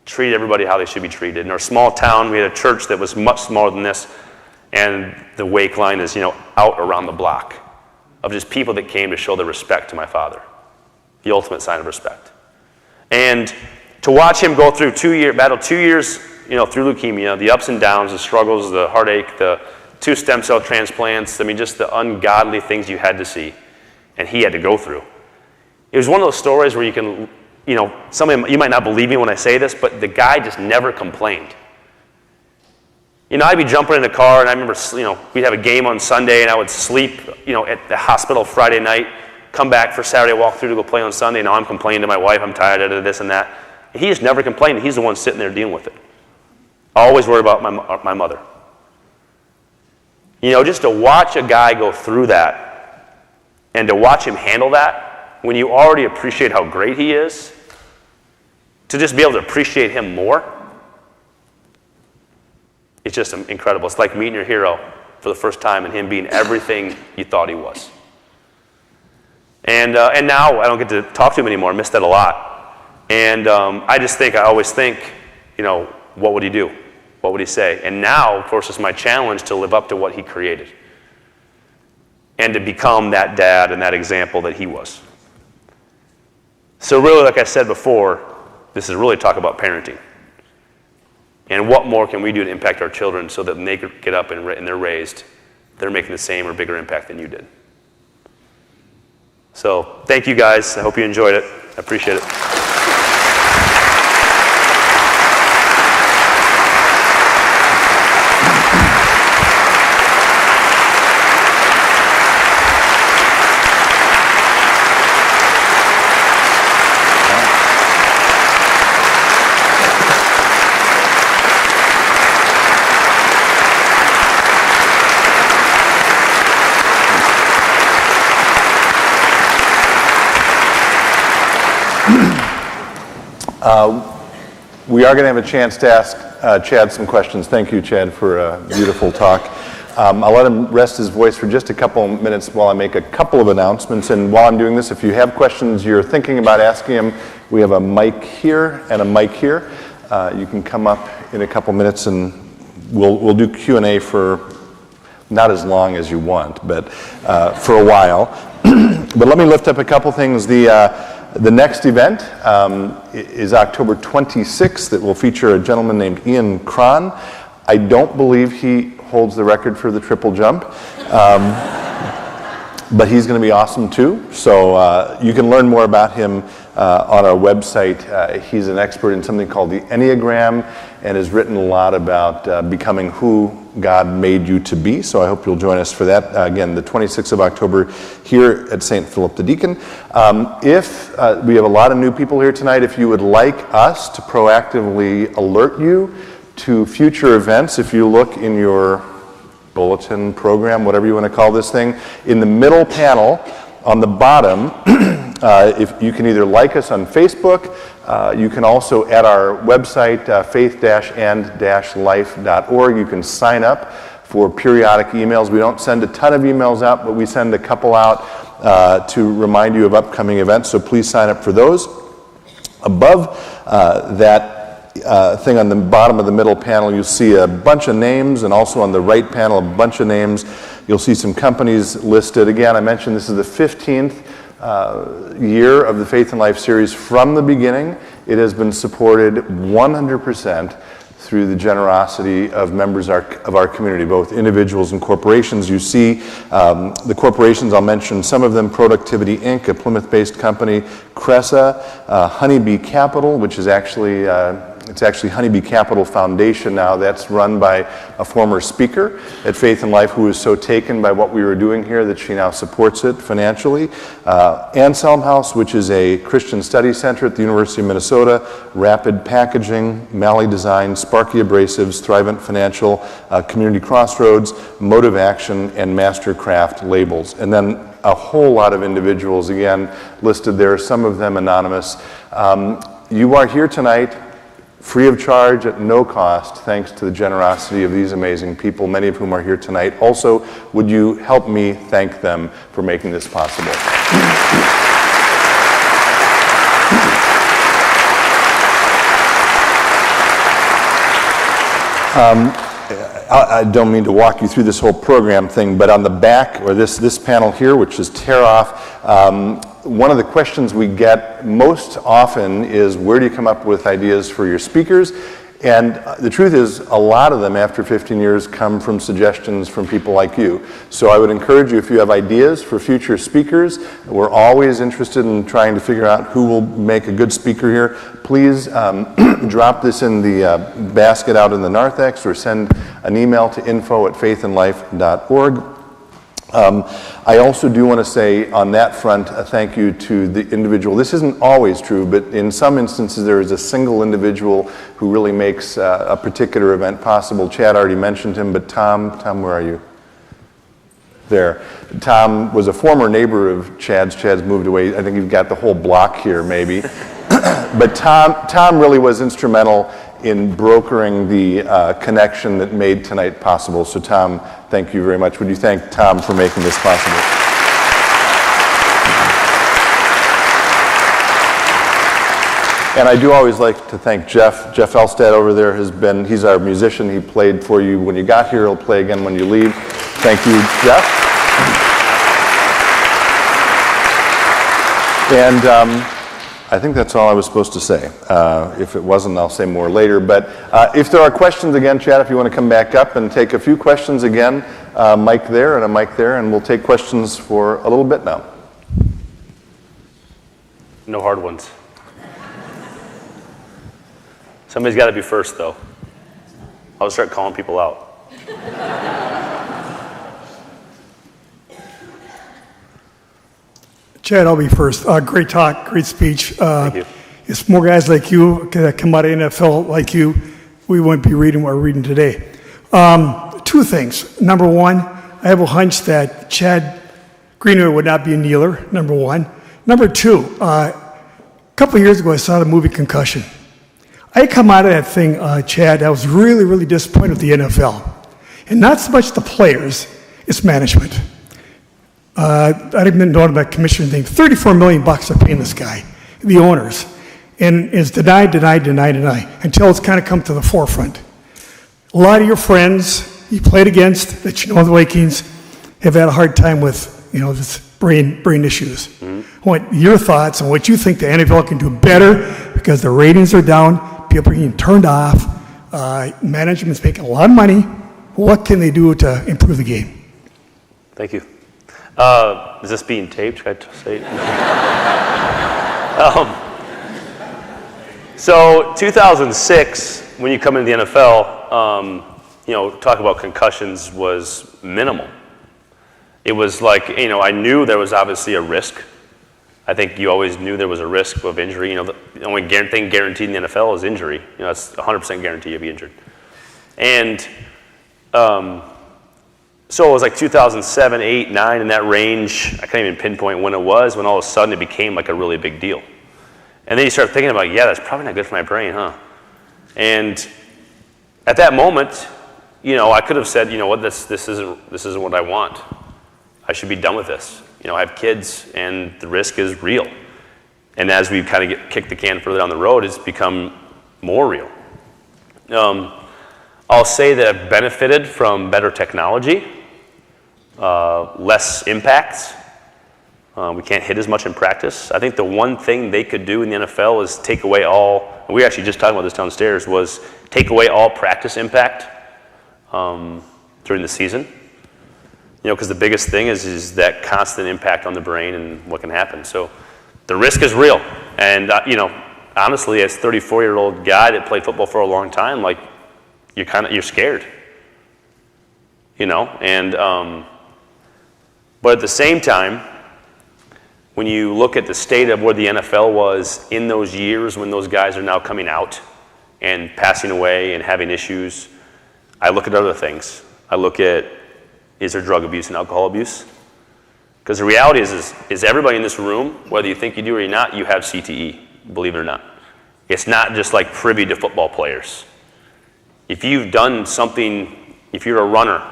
Treated everybody how they should be treated. In our small town, we had a church that was much smaller than this, and the wake line is, out around the block of just people that came to show their respect to my father. The ultimate sign of respect. And to watch him go through 2 years, through leukemia, the ups and downs, the struggles, the heartache, the 2 stem cell transplants, just the ungodly things you had to see, and he had to go through. It was one of those stories where you can, you might not believe me when I say this, but the guy just never complained. I'd be jumping in the car, and I remember, we'd have a game on Sunday, and I would sleep, at the hospital Friday night, come back for Saturday, walk through to go play on Sunday. Now I'm complaining to my wife, I'm tired of this and that. He just never complained. He's the one sitting there dealing with it. Always worried about my mother. Just to watch a guy go through that and to watch him handle that when you already appreciate how great he is, to just be able to appreciate him more, it's just incredible. It's like meeting your hero for the first time and him being everything you thought he was. And now I don't get to talk to him anymore. I miss that a lot. And I always think, what would he do? What would he say? And now, of course, it's my challenge to live up to what he created and to become that dad and that example that he was. So really, like I said before, this is really talk about parenting. And what more can we do to impact our children so that when they get up and they're raised, they're making the same or bigger impact than you did. So thank you guys. I hope you enjoyed it. I appreciate it. We are going to have a chance to ask Chad some questions. Thank you, Chad, for a beautiful talk. I'll let him rest his voice for just a couple minutes while I make a couple of announcements. And while I'm doing this, if you have questions you're thinking about asking him, we have a mic here and a mic here. You can come up in a couple minutes and we'll do Q&A for not as long as you want, but for a while. But let me lift up a couple things. The next event is October 26th. It will feature a gentleman named Ian Cron. I don't believe he holds the record for the triple jump, but he's going to be awesome too. So you can learn more about him on our website. He's an expert in something called the Enneagram and has written a lot about becoming who God made you to be. So I hope you'll join us for that. Again, the 26th of October here at St. Philip the Deacon. If we have a lot of new people here tonight, if you would like us to proactively alert you to future events, if you look in your bulletin program, whatever you want to call this thing, in the middle panel on the bottom, if you can either like us on Facebook, you can also at our website, faith-and-life.org, you can sign up for periodic emails. We don't send a ton of emails out, but we send a couple out to remind you of upcoming events, so please sign up for those. Above that thing on the bottom of the middle panel, you'll see a bunch of names, and also on the right panel, a bunch of names. You'll see some companies listed. Again, I mentioned this is the 15th year of the Faith and Life series. From the beginning, it has been supported 100% through the generosity of members of our community, both individuals and corporations. You see the corporations, I'll mention some of them: Productivity Inc., a Plymouth-based company; Cressa, Honeybee Capital, which is actually it's actually Honeybee Capital Foundation now. That's run by a former speaker at Faith and Life who was so taken by what we were doing here that she now supports it financially. Anselm House, which is a Christian study center at the University of Minnesota; Rapid Packaging; Malley Design; Sparky Abrasives; Thrivent Financial; Community Crossroads; Motive Action; and Mastercraft Labels. And then a whole lot of individuals, again, listed there, some of them anonymous. You are here tonight free of charge, at no cost, thanks to the generosity of these amazing people, many of whom are here tonight. Also, would you help me thank them for making this possible? I don't mean to walk you through this whole program thing, but on the back, or this panel here, which is tear off, one of the questions we get most often is, where do you come up with ideas for your speakers? And the truth is, a lot of them after 15 years come from suggestions from people like you. So I would encourage you, if you have ideas for future speakers, we're always interested in trying to figure out who will make a good speaker here. Please drop this in the basket out in the narthex, or send an email to info@faithandlife.org. I also do want to say on that front a thank you to the individual. This isn't always true, but in some instances there is a single individual who really makes a particular event possible. Chad already mentioned him, but Tom, where are you? There. Tom was a former neighbor of Chad's. Chad's moved away. I think you've got the whole block here, maybe. But Tom really was instrumental in brokering the connection that made tonight possible. So Tom, thank you very much. Would you thank Tom for making this possible? And I do always like to thank Jeff. Jeff Elstad over there he's our musician. He played for you when you got here. He'll play again when you leave. Thank you, Jeff. And I think that's all I was supposed to say. If it wasn't, I'll say more later. But if there are questions, again, Chad, if you want to come back up and take a few questions again, mic there and a mic there, and we'll take questions for a little bit now. No hard ones. Somebody's got to be first, though. I'll start calling people out. Chad, I'll be first. Great talk, great speech. Thank you. It's more guys like you that come out of NFL like you, we wouldn't be reading what we're reading today. Two things. Number one, I have a hunch that Chad Greenway would not be a kneeler, number one. Number two, a couple of years ago I saw the movie Concussion. I come out of that thing, Chad, I was really, really disappointed with the NFL. And not so much the players, it's management. I didn't know about that commissioner thing. $34 million are paying this guy, the owners. And it's denied, until it's kind of come to the forefront. A lot of your friends you played against, that you know the Vikings, have had a hard time with, this brain issues. Mm-hmm. I want your thoughts on what you think the NFL can do better, because the ratings are down, people are getting turned off, management's making a lot of money. What can they do to improve the game? Thank you. Is this being taped? Should I say it? So 2006, when you come into the NFL, talk about concussions was minimal. It was like, I knew there was obviously a risk. I think you always knew there was a risk of injury. The only thing guaranteed in the NFL is injury. It's 100% guarantee you'll be injured. And So it was like 2007, 8, 9, in that range. I can't even pinpoint when it was, when all of a sudden it became like a really big deal. And then you start thinking about, yeah, that's probably not good for my brain, huh? And at that moment, I could have said, you know what, this isn't what I want. I should be done with this. I have kids, and the risk is real. And as we kind of kick the can further down the road, it's become more real. I'll say that I've benefited from better technology, less impacts. We can't hit as much in practice. I think the one thing they could do in the NFL is take away all, and we were actually just talking about this downstairs, was take away all practice impact during the season. Because the biggest thing is that constant impact on the brain and what can happen. So the risk is real. And, honestly, as a 34-year-old guy that played football for a long time, like, you're scared. And, but at the same time, when you look at the state of where the NFL was in those years when those guys are now coming out and passing away and having issues, I look at other things. I look at, is there drug abuse and alcohol abuse? Because the reality is everybody in this room, whether you think you do or you're not, you have CTE, believe it or not. It's not just like privy to football players. If you've done something, if you're a runner,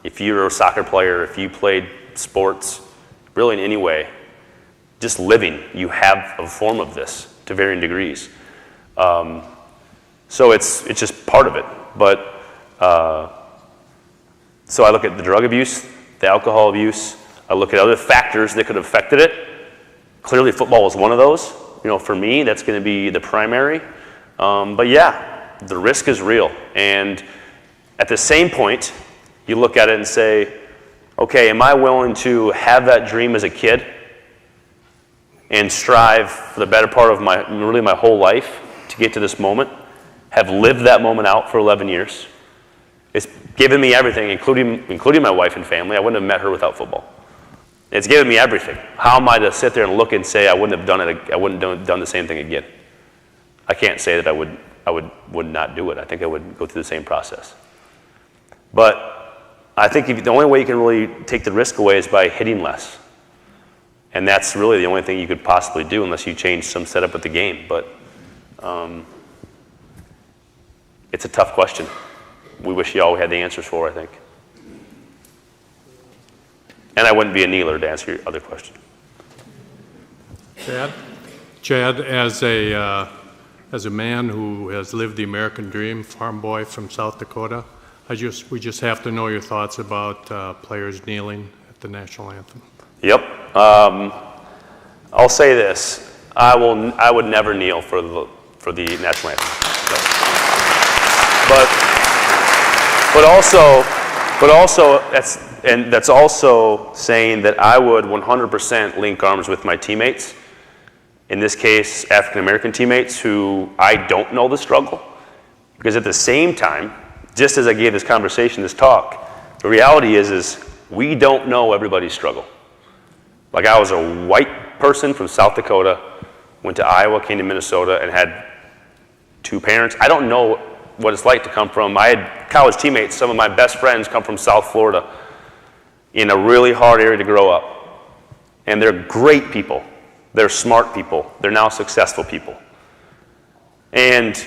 if you're a soccer player, if you played sports, really in any way, just living, you have a form of this to varying degrees. So it's just part of it. But so I look at the drug abuse, the alcohol abuse. I look at other factors that could have affected it. Clearly, football was one of those. For me, that's going to be the primary. But yeah, the risk is real. And at the same point, you look at it and say, okay, am I willing to have that dream as a kid and strive for the better part of my whole life to get to this moment, have lived that moment out for 11 years? It's given me everything, including my wife and family. I wouldn't have met her without football. It's given me everything. How am I to sit there and look and say I wouldn't have done it? I wouldn't have done the same thing again. I can't say that I would not do it. I think I would go through the same process. But I think the only way you can really take the risk away is by hitting less. And that's really the only thing you could possibly do unless you change some setup of the game. But it's a tough question. We wish you all had the answers for, I think. And I wouldn't be a kneeler to answer your other question. Chad, as a man who has lived the American dream, farm boy from South Dakota, we just have to know your thoughts about players kneeling at the national anthem. Yep. I'll say this: I would never kneel for the national anthem. No. But also that's also saying that I would 100% link arms with my teammates. In this case, African American teammates who I don't know the struggle, because at the same time, just as I gave this conversation, this talk, the reality is we don't know everybody's struggle. Like, I was a white person from South Dakota, went to Iowa, came to Minnesota, and had two parents. I don't know what it's like to come from. I had college teammates, some of my best friends come from South Florida, in a really hard area to grow up. And they're great people. They're smart people. They're now successful people. And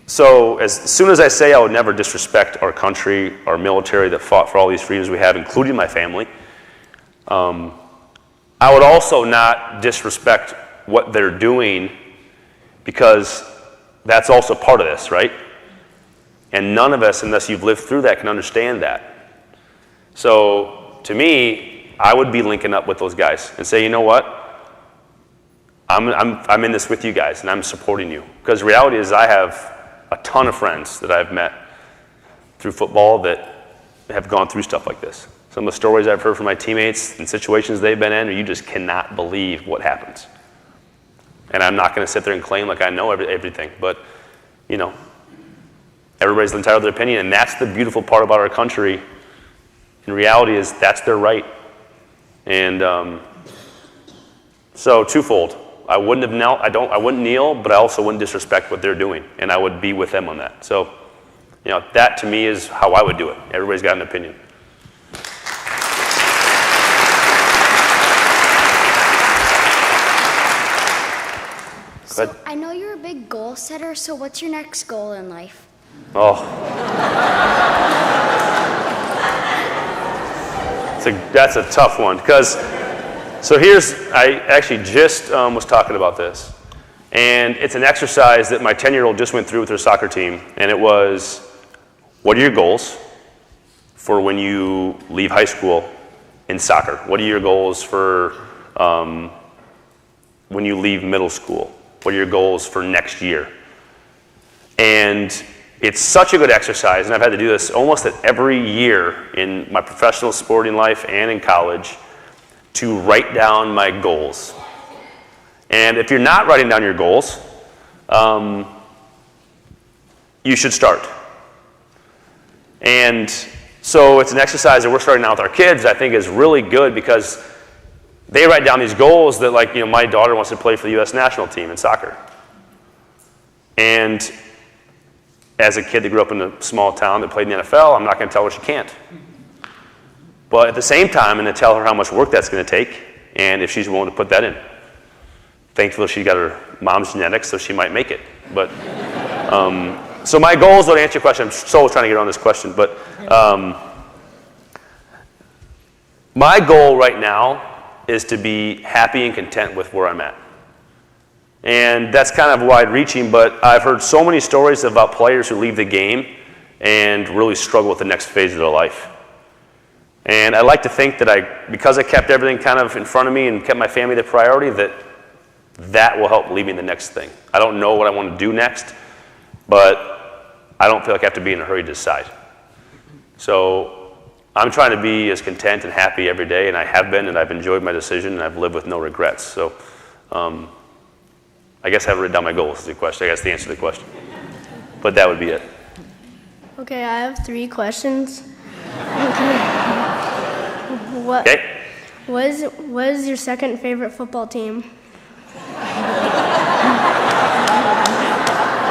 so as soon as I say I would never disrespect our country, our military that fought for all these freedoms we have, including my family, I would also not disrespect what they're doing, because that's also part of this, right? And none of us, unless you've lived through that, can understand that. So to me, I would be linking up with those guys and say, you know what? I'm in this with you guys, and I'm supporting you. Because the reality is I have a ton of friends that I've met through football that have gone through stuff like this. Some of the stories I've heard from my teammates and situations they've been in, you just cannot believe what happens. And I'm not going to sit there and claim like I know everything, but, everybody's entitled to their opinion, and that's the beautiful part about our country. In reality is that's their right. And so twofold. I wouldn't have knelt, I wouldn't kneel, but I also wouldn't disrespect what they're doing, and I would be with them on that. So, that to me is how I would do it. Everybody's got an opinion. But I know you're a big goal setter, so what's your next goal in life? oh, that's a tough one because I actually just was talking about this, and it's an exercise that my 10-year-old just went through with her soccer team, and it was, what are your goals for when you leave high school in soccer? What are your goals for when you leave middle school? What are your goals for next year? And it's such a good exercise, and I've had to do this almost every year in my professional sporting life and in college, to write down my goals. And if you're not writing down your goals, you should start. And so it's an exercise that we're starting out with our kids, I think is really good because they write down these goals that, like, my daughter wants to play for the U.S. national team in soccer. And as a kid that grew up in a small town that played in the NFL, I'm not going to tell her she can't. But at the same time, I'm going to tell her how much work that's going to take and if she's willing to put that in. Thankfully, she got her mom's genetics, so she might make it. But so my goals, though, to answer your question, I'm so trying to get on this question, but my goal right now is to be happy and content with where I'm at. And that's kind of wide-reaching, but I've heard so many stories about players who leave the game and really struggle with the next phase of their life. And I like to think that because I kept everything kind of in front of me and kept my family the priority, that will help lead me to the next thing. I don't know what I want to do next, but I don't feel like I have to be in a hurry to decide. So I'm trying to be as content and happy every day, and I have been, and I've enjoyed my decision, and I've lived with no regrets. So I guess I haven't written down my goals is the question. I guess the answer to the question. But that would be it. Okay, I have 3 questions. Okay. What is your second favorite football team?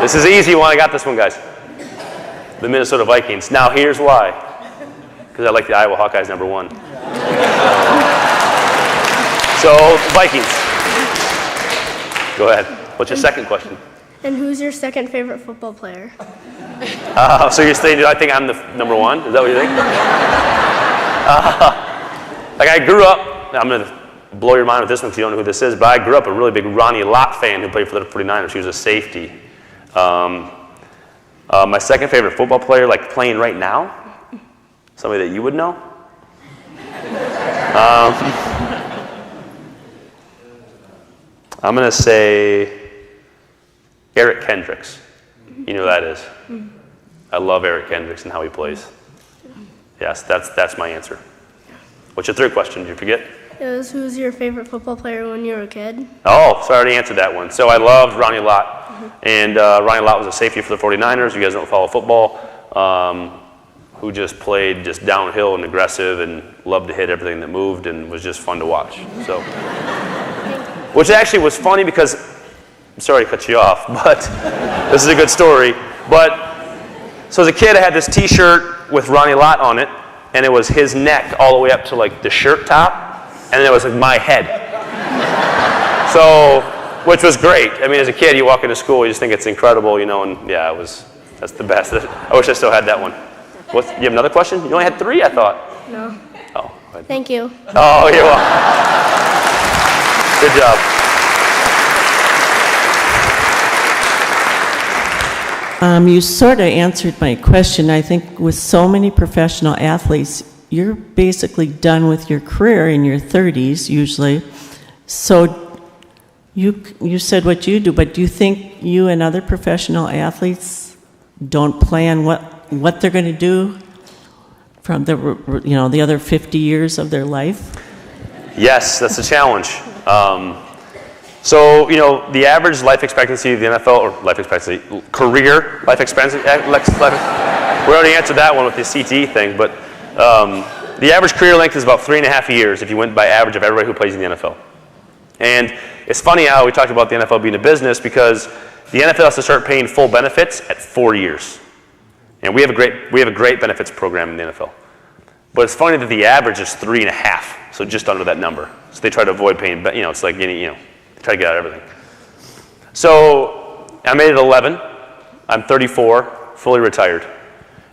This is an easy one. I got this one, guys. The Minnesota Vikings. Now, here's why. Because I like the Iowa Hawkeyes #1. So, Vikings. Go ahead. What's your second question? And who's your second favorite football player? So you're saying, I think I'm the #1? Is that what you think? Like I grew up, I'm going to blow your mind with this one because you don't know who this is, but I grew up a really big Ronnie Lott fan who played for the 49ers. He was a safety. My second favorite football player, like playing right now, somebody that you would know. I'm going to say Eric Kendricks. You know who that is? I love Eric Kendricks and how he plays. Yes, that's my answer. What's your third question? Did you forget? It was who's your favorite football player when you were a kid? Oh, so I already answered that one. So I loved Ronnie Lott. And Ronnie Lott was a safety for the 49ers. You guys don't follow football. Who just played just downhill and aggressive and loved to hit everything that moved and was just fun to watch. So, which actually was funny because, I'm sorry to cut you off, but this is a good story. But, so as a kid I had this t-shirt with Ronnie Lott on it, and it was his neck all the way up to like the shirt top, and then it was like my head. So, which was great. I mean, as a kid, you walk into school, you just think it's incredible, and yeah, that's the best. I wish I still had that one. You have another question? You only had 3, I thought. No. Oh, go ahead. Thank you. Oh, you're welcome. Good job. You sort of answered my question. I think with so many professional athletes, you're basically done with your career in your 30s usually. So you said what you do, but do you think you and other professional athletes don't plan what they're going to do from the other 50 years of their life? Yes, that's a challenge. So, the average life expectancy of the NFL, or career life expectancy, we already answered that one with the CTE thing, but the average career length is about 3.5 years if you went by average of everybody who plays in the NFL. And it's funny how we talked about the NFL being a business because the NFL has to start paying full benefits at 4 years. And we have a great benefits program in the NFL. But it's funny that the average is 3.5, so just under that number. So they try to avoid paying, but it's like, try to get out of everything. So I made it 11. I'm 34, fully retired.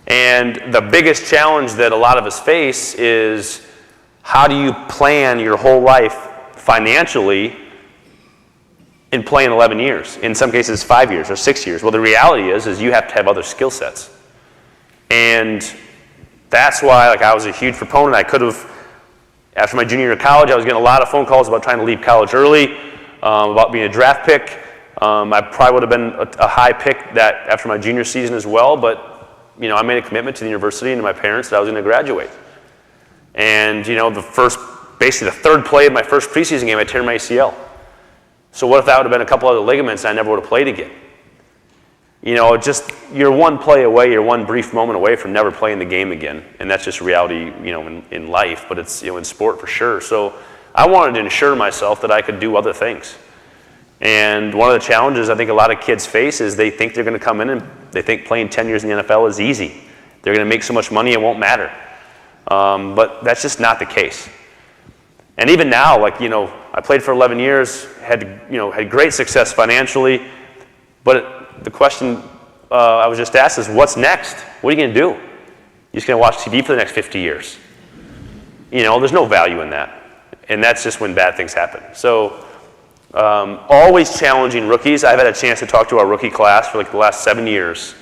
And the biggest challenge that a lot of us face is how do you plan your whole life financially in playing 11 years? In some cases, 5 years or 6 years. Well, the reality is you have to have other skill sets. And that's why, like, I was a huge proponent. I could have, after my junior year of college, I was getting a lot of phone calls about trying to leave college early, about being a draft pick. I probably would have been a high pick that after my junior season as well, but I made a commitment to the university and to my parents that I was going to graduate. And basically the third play of my first preseason game, I tear my ACL. So what if that would have been a couple other ligaments and I never would have played again? Just you're one play away, you're one brief moment away from never playing the game again, and that's just reality, in life, but it's in sport for sure. So I wanted to ensure myself that I could do other things. And one of the challenges I think a lot of kids face is they think they're going to come in and they think playing 10 years in the NFL is easy. They're going to make so much money it won't matter. But that's just not the case. And even now, I played for 11 years, had great success financially, but the question I was just asked is, what's next? What are you going to do? You're just going to watch TV for the next 50 years? There's no value in that. And that's just when bad things happen. So always challenging rookies. I've had a chance to talk to our rookie class for the last 7 years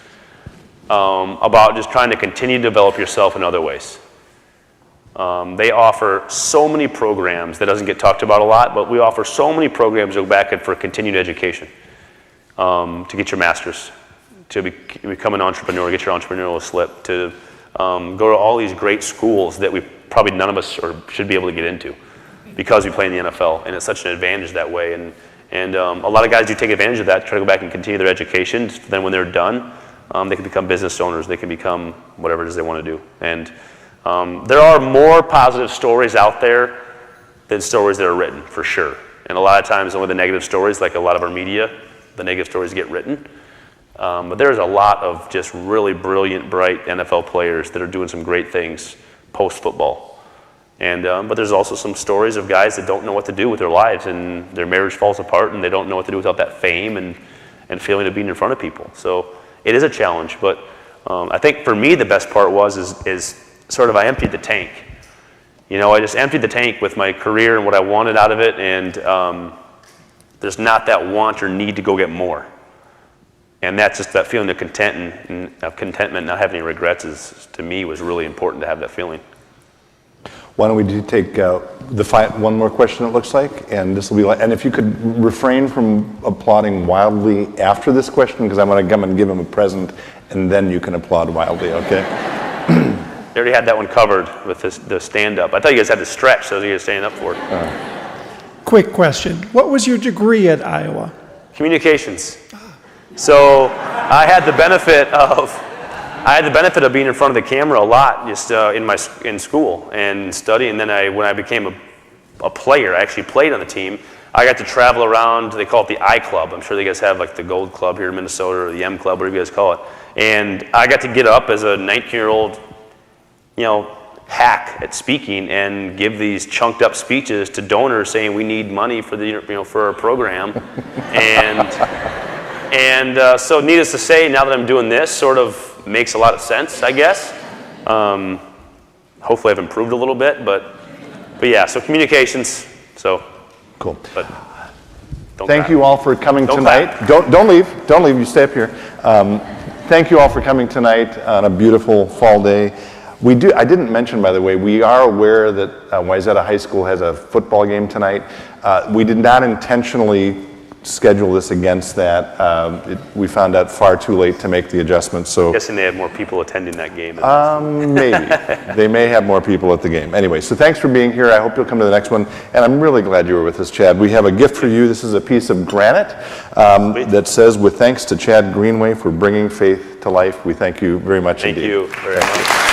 about just trying to continue to develop yourself in other ways. They offer so many programs that doesn't get talked about a lot, but we offer so many programs to go back for continued education, to get your master's, to become an entrepreneur, get your entrepreneurial slip, to go to all these great schools that probably none of us should be able to get into because we play in the NFL, and it's such an advantage that way. And a lot of guys do take advantage of that, try to go back and continue their education. Then when they're done, they can become business owners. They can become whatever it is they want to do. And there are more positive stories out there than stories that are written, for sure. And a lot of times, some of the negative stories, like a lot of our media, the negative stories get written. But there's a lot of just really brilliant, bright NFL players that are doing some great things post-football. And but there's also some stories of guys that don't know what to do with their lives, and their marriage falls apart, and they don't know what to do without that fame and feeling of being in front of people. So it is a challenge. But I think for me, the best part is sort of I emptied the tank. I just emptied the tank with my career and what I wanted out of it, and there's not that want or need to go get more. And that's just that feeling of contentment, not having any regrets, to me was really important to have that feeling. Why don't we take one more question, it looks like, and this will be and if you could refrain from applauding wildly after this question, because I'm going to come and give him a present, and then you can applaud wildly, okay? They already had that one covered with the stand-up. I thought you guys had to stretch, so you guys stand up for it. Quick question. What was your degree at Iowa? Communications. So I had the benefit of being in front of the camera a lot, just in school and study. And then when I became a player, I actually played on the team. I got to travel around. They call it the I Club. I'm sure you guys have the Gold Club here in Minnesota, or the M Club, whatever you guys call it. And I got to get up as a 19-year-old, hack at speaking and give these chunked up speeches to donors saying we need money for for our program. And so needless to say, now that I'm doing this, sort of makes a lot of sense, I guess. Hopefully I've improved a little bit, but yeah, so communications, so. Cool. But thank you all for coming tonight. Clap. Don't leave, you stay up here. Thank you all for coming tonight on a beautiful fall day. I didn't mention, by the way, we are aware that Wayzata High School has a football game tonight. We did not intentionally schedule this against that. We found out far too late to make the adjustment. So I'm guessing they have more people attending that game. Maybe. They may have more people at the game. Anyway, so thanks for being here. I hope you'll come to the next one. And I'm really glad you were with us, Chad. We have a gift for you. This is a piece of granite that says, with thanks to Chad Greenway for bringing faith to life. We thank you very much indeed. Thank you very much.